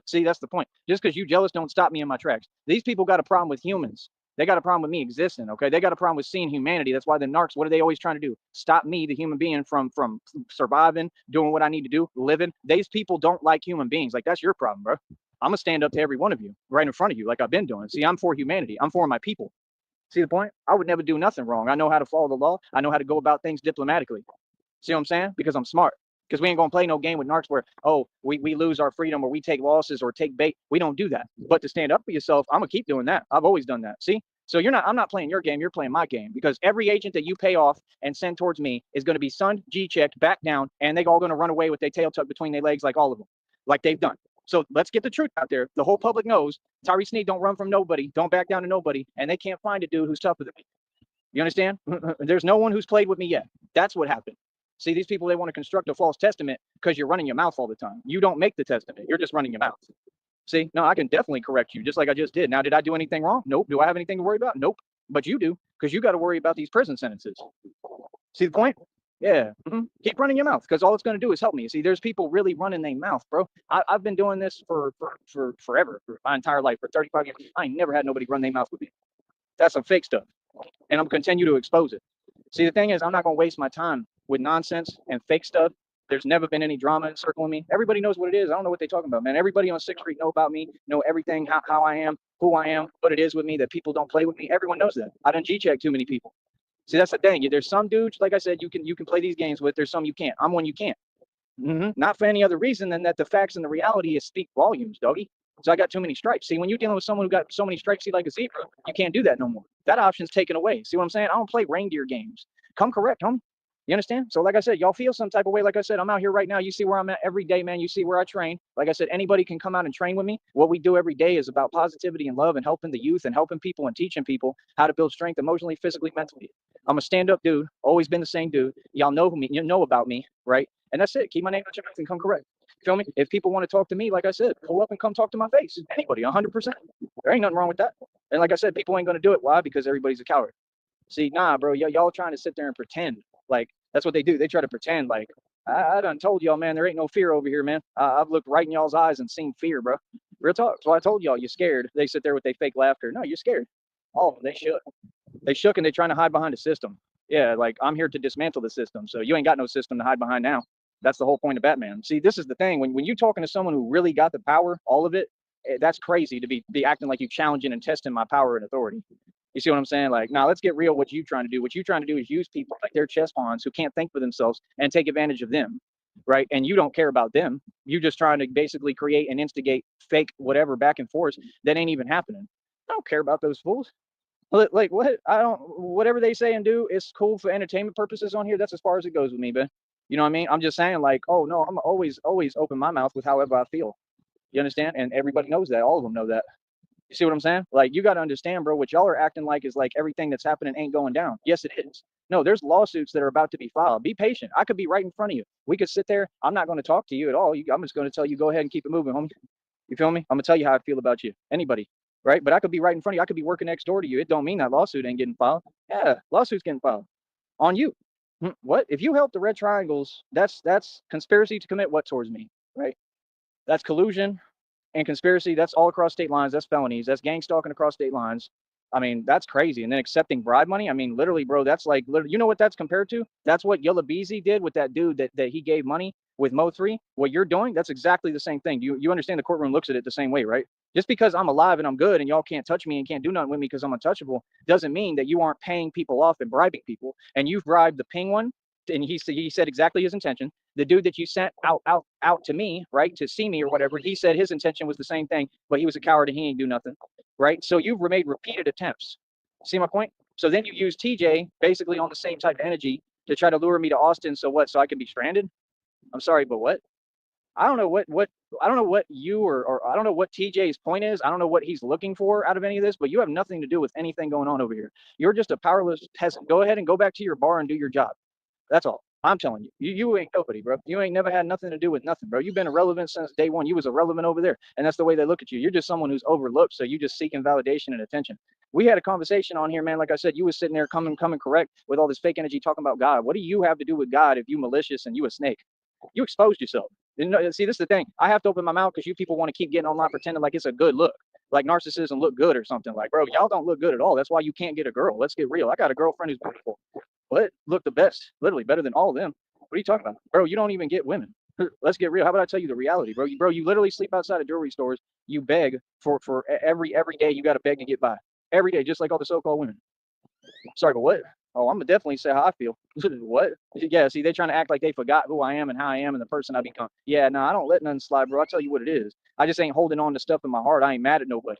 See, that's the point. Just because you jealous don't stop me in my tracks. These people got a problem with humans. They got a problem with me existing. Okay, they got a problem with seeing humanity. That's why the narcs. What are they always trying to do? Stop me, the human being, from surviving, doing what I need to do, living. These people don't like human beings. Like that's your problem, bro. I'm gonna stand up to every one of you right in front of you, like I've been doing. See, I'm for humanity. I'm for my people. See the point? I would never do nothing wrong. I know how to follow the law. I know how to go about things diplomatically. See what I'm saying? Because I'm smart. Because we ain't gonna play no game with narcs where, oh, we lose our freedom or we take losses or take bait. We don't do that. But to stand up for yourself, I'm gonna keep doing that. I've always done that. See? So I'm not playing your game, you're playing my game. Because every agent that you pay off and send towards me is gonna be sunned, G-checked, back down, and they all gonna run away with their tail tucked between their legs like all of them. Like they've done. So let's get the truth out there. The whole public knows Tyree Sneed don't run from nobody, don't back down to nobody, and they can't find a dude who's tougher than me. You understand? There's no one who's played with me yet. That's what happened. See, these people, they want to construct a false testament because you're running your mouth all the time. You don't make the testament. You're just running your mouth. See, no, I can definitely correct you just like I just did. Now, did I do anything wrong? Nope. Do I have anything to worry about? Nope. But you do, because you got to worry about these prison sentences. See the point? Yeah. Keep running your mouth, because all it's going to do is help me. See, there's people really running their mouth, bro. I've been doing this for forever, for my entire life, for 35 years. I ain't never had nobody run their mouth with me. That's some fake stuff. And I'm going to continue to expose it. See, the thing is, I'm not going to waste my time with nonsense and fake stuff. There's never been any drama encircling me. Everybody knows what it is. I don't know what they're talking about, man. Everybody on 6th Street know about me, know everything, how I am, who I am, what it is with me, that people don't play with me. Everyone knows that. I done G-check too many people. See, that's the thing. There's some dudes, like I said, you can play these games with. There's some you can't. I'm one you can't. Not for any other reason than that the facts and the reality is speak volumes, doggy. So I got too many stripes. See, when you're dealing with someone who got so many stripes, see, like a zebra, you can't do that no more. That option's taken away. See what I'm saying? I don't play reindeer games. Come correct, homie. You understand? So like I said, y'all feel some type of way. Like I said, I'm out here right now. You see where I'm at every day, man. You see where I train. Like I said, anybody can come out and train with me. What we do every day is about positivity and love and helping the youth and helping people and teaching people how to build strength emotionally, physically, mentally. I'm a stand-up dude. Always been the same dude. Y'all know me. You know about me, right? And that's it. Keep my name out your mouth and come correct. Feel me? If people want to talk to me, like I said, pull up and come talk to my face. Anybody, 100%. There ain't nothing wrong with that. And like I said, people ain't going to do it. Why? Because everybody's a coward. See, nah, bro, y'all trying to sit there and pretend. Like, that's what they do. They try to pretend like, I done told y'all, man, there ain't no fear over here, man. I've looked right in y'all's eyes and seen fear, bro. Real talk. So I told y'all, you're scared. They sit there with their fake laughter. No, you're scared. Oh, they shook. They shook and they're trying to hide behind a system. Yeah, like, I'm here to dismantle the system. So you ain't got no system to hide behind now. That's the whole point of Batman. See, this is the thing. When you're talking to someone who really got the power, all of it, that's crazy to be acting like you challenging and testing my power and authority. You see what I'm saying? Like, now let's get real. What you trying to do? What you trying to do is use people like they're chess pawns who can't think for themselves and take advantage of them, right? And you don't care about them. You just trying to basically create and instigate fake whatever back and forth that ain't even happening. I don't care about those fools. Like what? I don't. Whatever they say and do, it's cool for entertainment purposes on here. That's as far as it goes with me, man. You know what I mean? I'm just saying, like, oh no, I'm always open my mouth with however I feel. You understand? And everybody knows that. All of them know that. You see what I'm saying? Like, you got to understand, bro, what y'all are acting like is like everything that's happening ain't going down. Yes, it is. No, there's lawsuits that are about to be filed. Be patient. I could be right in front of you. We could sit there. I'm not going to talk to you at all. I'm just going to tell you, go ahead and keep it moving, homie. You feel me? I'm going to tell you how I feel about you. Anybody. Right? But I could be right in front of you. I could be working next door to you. It don't mean that lawsuit ain't getting filed. Yeah, lawsuit's getting filed on you. What? If you help the red triangles, that's conspiracy to commit what towards me, right? That's collusion and conspiracy. That's all across state lines. That's felonies. That's gang stalking across state lines. I mean, that's crazy. And then accepting bribe money. I mean, literally, bro, that's like, literally, you know what that's compared to? That's what Yella Beezy did with that dude that he gave money with Mo3. What you're doing, that's exactly the same thing. You understand the courtroom looks at it the same way, right? Just because I'm alive and I'm good and y'all can't touch me and can't do nothing with me because I'm untouchable doesn't mean that you aren't paying people off and bribing people. And you've bribed the ping one, and he said exactly his intention. The dude that you sent out to me, right, to see me or whatever, he said his intention was the same thing, but he was a coward and he ain't do nothing, right? So you've made repeated attempts. See my point? So then you use TJ basically on the same type of energy to try to lure me to Austin. So what? So I can be stranded? I'm sorry, but what? I don't know what I don't know what you or I don't know what TJ's point is. I don't know what he's looking for out of any of this, but you have nothing to do with anything going on over here. You're just a powerless peasant. Go ahead and go back to your bar and do your job. That's all. I'm telling you. You ain't nobody, bro. You ain't never had nothing to do with nothing, bro. You've been irrelevant since day one. You was irrelevant over there. And that's the way they look at you. You're just someone who's overlooked. So you just seeking validation and attention. We had a conversation on here, man. Like I said, you was sitting there coming correct with all this fake energy talking about God. What do you have to do with God if you malicious and you a snake? You exposed yourself. See, this is the thing. I have to open my mouth because you people want to keep getting online pretending like it's a good look, like narcissism look good or something. Like, bro, y'all don't look good at all. That's why you can't get a girl. Let's get real. I got a girlfriend who's beautiful. What? Look the best, literally better than all of them. What are you talking about, bro? You don't even get women. Let's get real. How about I tell you the reality, bro? You literally sleep outside of jewelry stores. You beg for every day. You got to beg to get by every day, just like all the so-called women. Sorry, but what? Oh, I'm gonna definitely say how I feel. What? Yeah, see, they're trying to act like they forgot who I am and how I am and the person I become. Yeah, no, I don't let nothing slide, bro. I tell you what it is. I just ain't holding on to stuff in my heart. I ain't mad at nobody.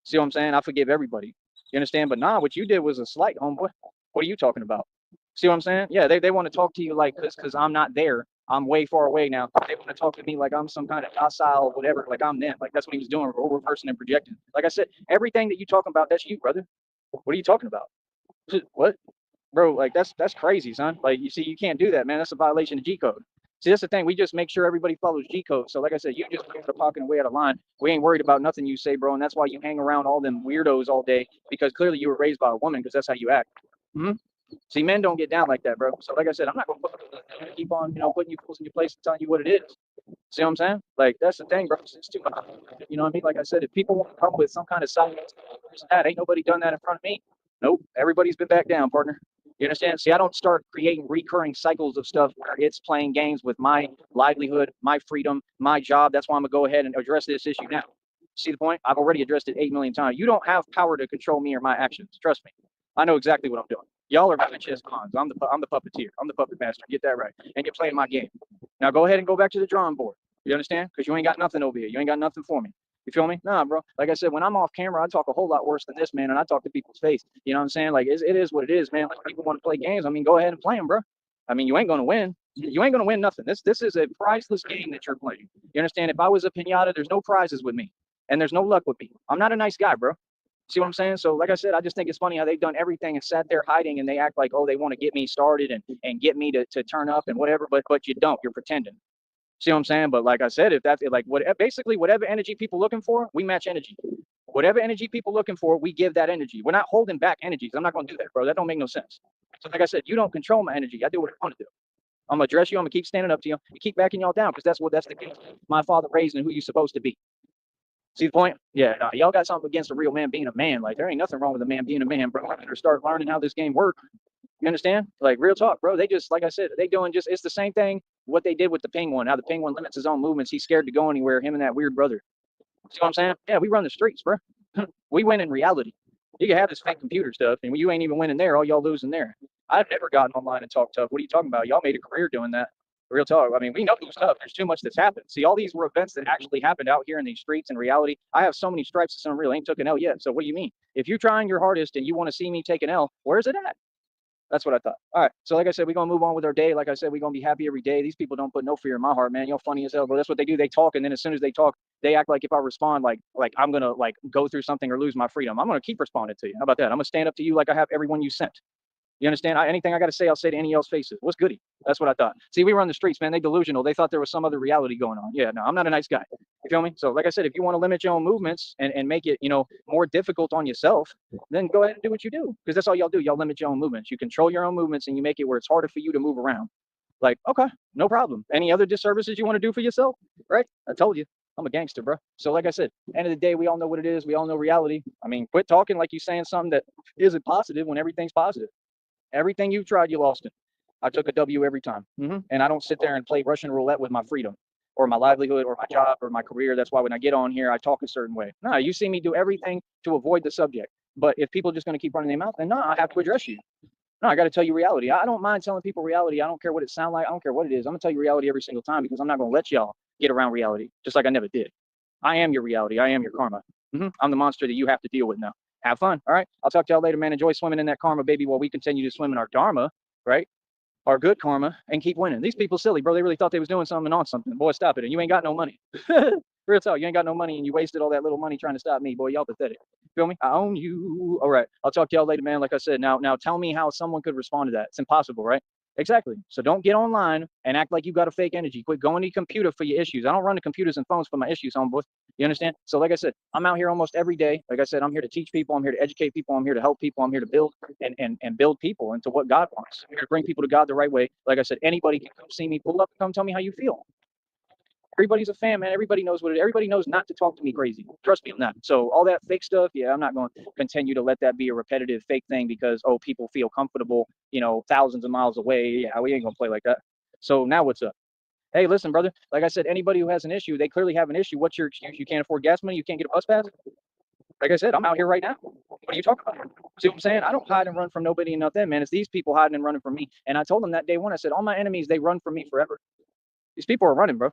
See what I'm saying? I forgive everybody. You understand? But nah, what you did was a slight, homeboy. What are you talking about? See what I'm saying? Yeah, they want to talk to you like because I'm not there. I'm way far away now. They want to talk to me like I'm some kind of docile, whatever, like I'm them. Like that's what he was doing, reversing and projecting. Like I said, everything that you talking about, that's you, brother. What are you talking about? What? Bro, like that's crazy, son. Like you see, you can't do that, man. That's a violation of G code. See, that's the thing. We just make sure everybody follows G code. So, like I said, you just put the pocket way out of line. We ain't worried about nothing you say, bro. And that's why you hang around all them weirdos all day because clearly you were raised by a woman because that's how you act. Hmm? See, men don't get down like that, bro. So, like I said, I'm not gonna keep on, putting you fools in your place and telling you what it is. See what I'm saying? Like that's the thing, bro. It's too much. You know what I mean? Like I said, if people want to come with some kind of side, that ain't nobody done that in front of me. Nope. Everybody's been back down, partner. You understand? See, I don't start creating recurring cycles of stuff where it's playing games with my livelihood, my freedom, my job. That's why I'm gonna go ahead and address this issue now. See the point? I've already addressed it 8 million times. You don't have power to control me or my actions. Trust me. I know exactly what I'm doing. Y'all are having chess cons. I'm the puppeteer. I'm the puppet master. Get that right. And you're playing my game. Now go ahead and go back to the drawing board. You understand? Because you ain't got nothing over here. You ain't got nothing for me. You feel me? Nah, bro. Like I said, when I'm off camera, I talk a whole lot worse than this, man, and I talk to people's face. You know what I'm saying? Like, it is what it is, man. Like, people want to play games. I mean, go ahead and play them, bro. I mean, you ain't going to win. You ain't going to win nothing. This is a priceless game that you're playing. You understand? If I was a pinata, there's no prizes with me, and there's no luck with me. I'm not a nice guy, bro. See what I'm saying? So, like I said, I just think it's funny how they've done everything and sat there hiding, and they act like, oh, they want to get me started and get me to turn up and whatever, but you don't. You're pretending. See what I'm saying? But like I said, if that's like basically whatever energy people looking for, we match energy. Whatever energy people looking for, we give that energy. We're not holding back energies. I'm not gonna do that, bro. That don't make no sense. So like I said, you don't control my energy. I do what I want to do. I'm gonna address you. I'm gonna keep standing up to you and keep backing y'all down because that's the case. My father raised and who you supposed to be. See the point? Yeah, nah, y'all got something against a real man being a man. Like there ain't nothing wrong with a man being a man, bro. I better start learning how this game works. You understand? Like real talk, bro. They just, like I said, they doing just, it's the same thing what they did with the penguin. How the penguin limits his own movements. He's scared to go anywhere. Him and that weird brother. See what I'm saying? Yeah, we run the streets, bro. We win in reality. You can have this fake computer stuff, and you ain't even winning there. All y'all losing there. I've never gotten online and talked tough. What are you talking about? Y'all made a career doing that. Real talk. I mean, we know stuff. There's too much that's happened. See, all these were events that actually happened out here in these streets in reality. I have so many stripes, it's unreal. I ain't took an L yet. So what do you mean? If you're trying your hardest and you want to see me take an L, where's it at? That's what I thought. All right. So like I said, we're gonna move on with our day. Like I said, we're gonna be happy every day. These people don't put no fear in my heart, man. Y'all funny as hell, bro. That's what they do. They talk, and then as soon as they talk, they act like if I respond, like I'm gonna like go through something or lose my freedom. I'm gonna keep responding to you. How about that? I'm gonna stand up to you like I have everyone you sent. You understand? Anything I got to say, I'll say to any else faces. What's goody? That's what I thought. See, we run the streets, man. They delusional. They thought there was some other reality going on. Yeah, no, I'm not a nice guy. You feel me? So, like I said, if you want to limit your own movements and make it, more difficult on yourself, then go ahead and do what you do. Because that's all y'all do. Y'all limit your own movements. You control your own movements and you make it where it's harder for you to move around. Like, okay, no problem. Any other disservices you want to do for yourself? Right? I told you. I'm a gangster, bro. So, like I said, end of the day, we all know what it is. We all know reality. I mean, quit talking like you're saying something that isn't positive when everything's positive. Everything you tried, you lost it. I took a W every time. And I don't sit there and play Russian roulette with my freedom or my livelihood or my job or my career. That's why when I get on here, I talk a certain way. No, you see me do everything to avoid the subject. But if people are just going to keep running their mouth, then no, I have to address you. No, I got to tell you reality. I don't mind telling people reality. I don't care what it sounds like. I don't care what it is. I'm going to tell you reality every single time because I'm not going to let y'all get around reality, just like I never did. I am your reality. I am your karma. I'm the monster that you have to deal with now. Have fun. All right. I'll talk to y'all later, man. Enjoy swimming in that karma, baby, while we continue to swim in our dharma, right? Our good karma and keep winning. These people silly, bro. They really thought they was doing something on something. Boy, stop it. And you ain't got no money. Real talk. You ain't got no money and you wasted all that little money trying to stop me. Boy, y'all pathetic. Feel me? I own you. All right. I'll talk to y'all later, man. Like I said, now tell me how someone could respond to that. It's impossible, right? Exactly. So don't get online and act like you got a fake energy. Quit going to your computer for your issues. I don't run the computers and phones for my issues, homeboy. You understand? So like I said, I'm out here almost every day. Like I said, I'm here to teach people. I'm here to educate people. I'm here to help people. I'm here to build and build people into what God wants. I'm here to bring people to God the right way. Like I said, anybody can come see me, pull up and come tell me how you feel. Everybody's a fan, man. Everybody knows what it is. Everybody knows not to talk to me crazy. Trust me on that. So all that fake stuff, yeah, I'm not going to continue to let that be a repetitive fake thing because, people feel comfortable, thousands of miles away. Yeah, we ain't going to play like that. So now what's up? Hey, listen, brother. Like I said, anybody who has an issue, they clearly have an issue. What's your excuse? You can't afford gas money? You can't get a bus pass? Like I said, I'm out here right now. What are you talking about? See what I'm saying? I don't hide and run from nobody and nothing, man. It's these people hiding and running from me. And I told them that day one, I said, all my enemies, they run from me forever. These people are running, bro.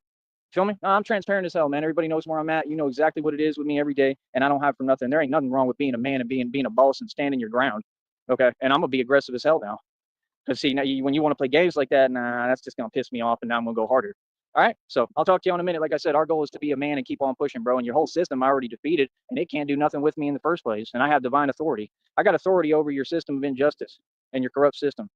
Feel me? No, I'm transparent as hell, man. Everybody knows where I'm at. You know exactly what it is with me every day, and I don't hide from nothing. There ain't nothing wrong with being a man and being a boss and standing your ground. Okay, and I'm gonna be aggressive as hell now. Cause see, now when you want to play games like that, nah, that's just gonna piss me off, and now I'm gonna go harder. All right, so I'll talk to you in a minute. Like I said, our goal is to be a man and keep on pushing, bro. And your whole system I already defeated, and it can't do nothing with me in the first place. And I have divine authority. I got authority over your system of injustice and your corrupt system.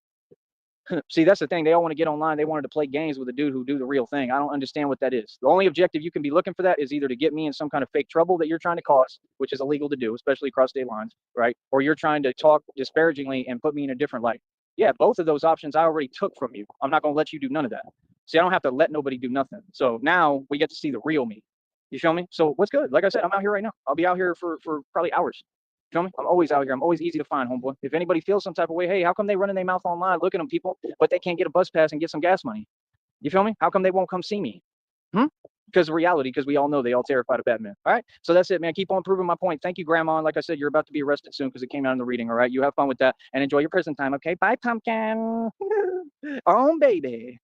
See, that's the thing. They all want to get online. They wanted to play games with a dude who do the real thing. I don't understand what that is. The only objective you can be looking for that is either to get me in some kind of fake trouble that you're trying to cause, which is illegal to do, especially across state lines, right? Or you're trying to talk disparagingly and put me in a different light. Yeah, both of those options I already took from you. I'm not going to let you do none of that. See, I don't have to let nobody do nothing. So now we get to see the real me. You feel me? So what's good? Like I said, I'm out here right now. I'll be out here for probably hours. Feel me? I'm always out here. I'm always easy to find, homeboy. If anybody feels some type of way, hey, how come they running their mouth online, looking at them people, but they can't get a bus pass and get some gas money? You feel me? How come they won't come see me? Because of reality, because we all know they all terrified of Batman. All right. So that's it, man. Keep on proving my point. Thank you, Grandma. And like I said, you're about to be arrested soon because it came out in the reading. All right. You have fun with that and enjoy your prison time. Okay. Bye, pumpkin. Oh, baby.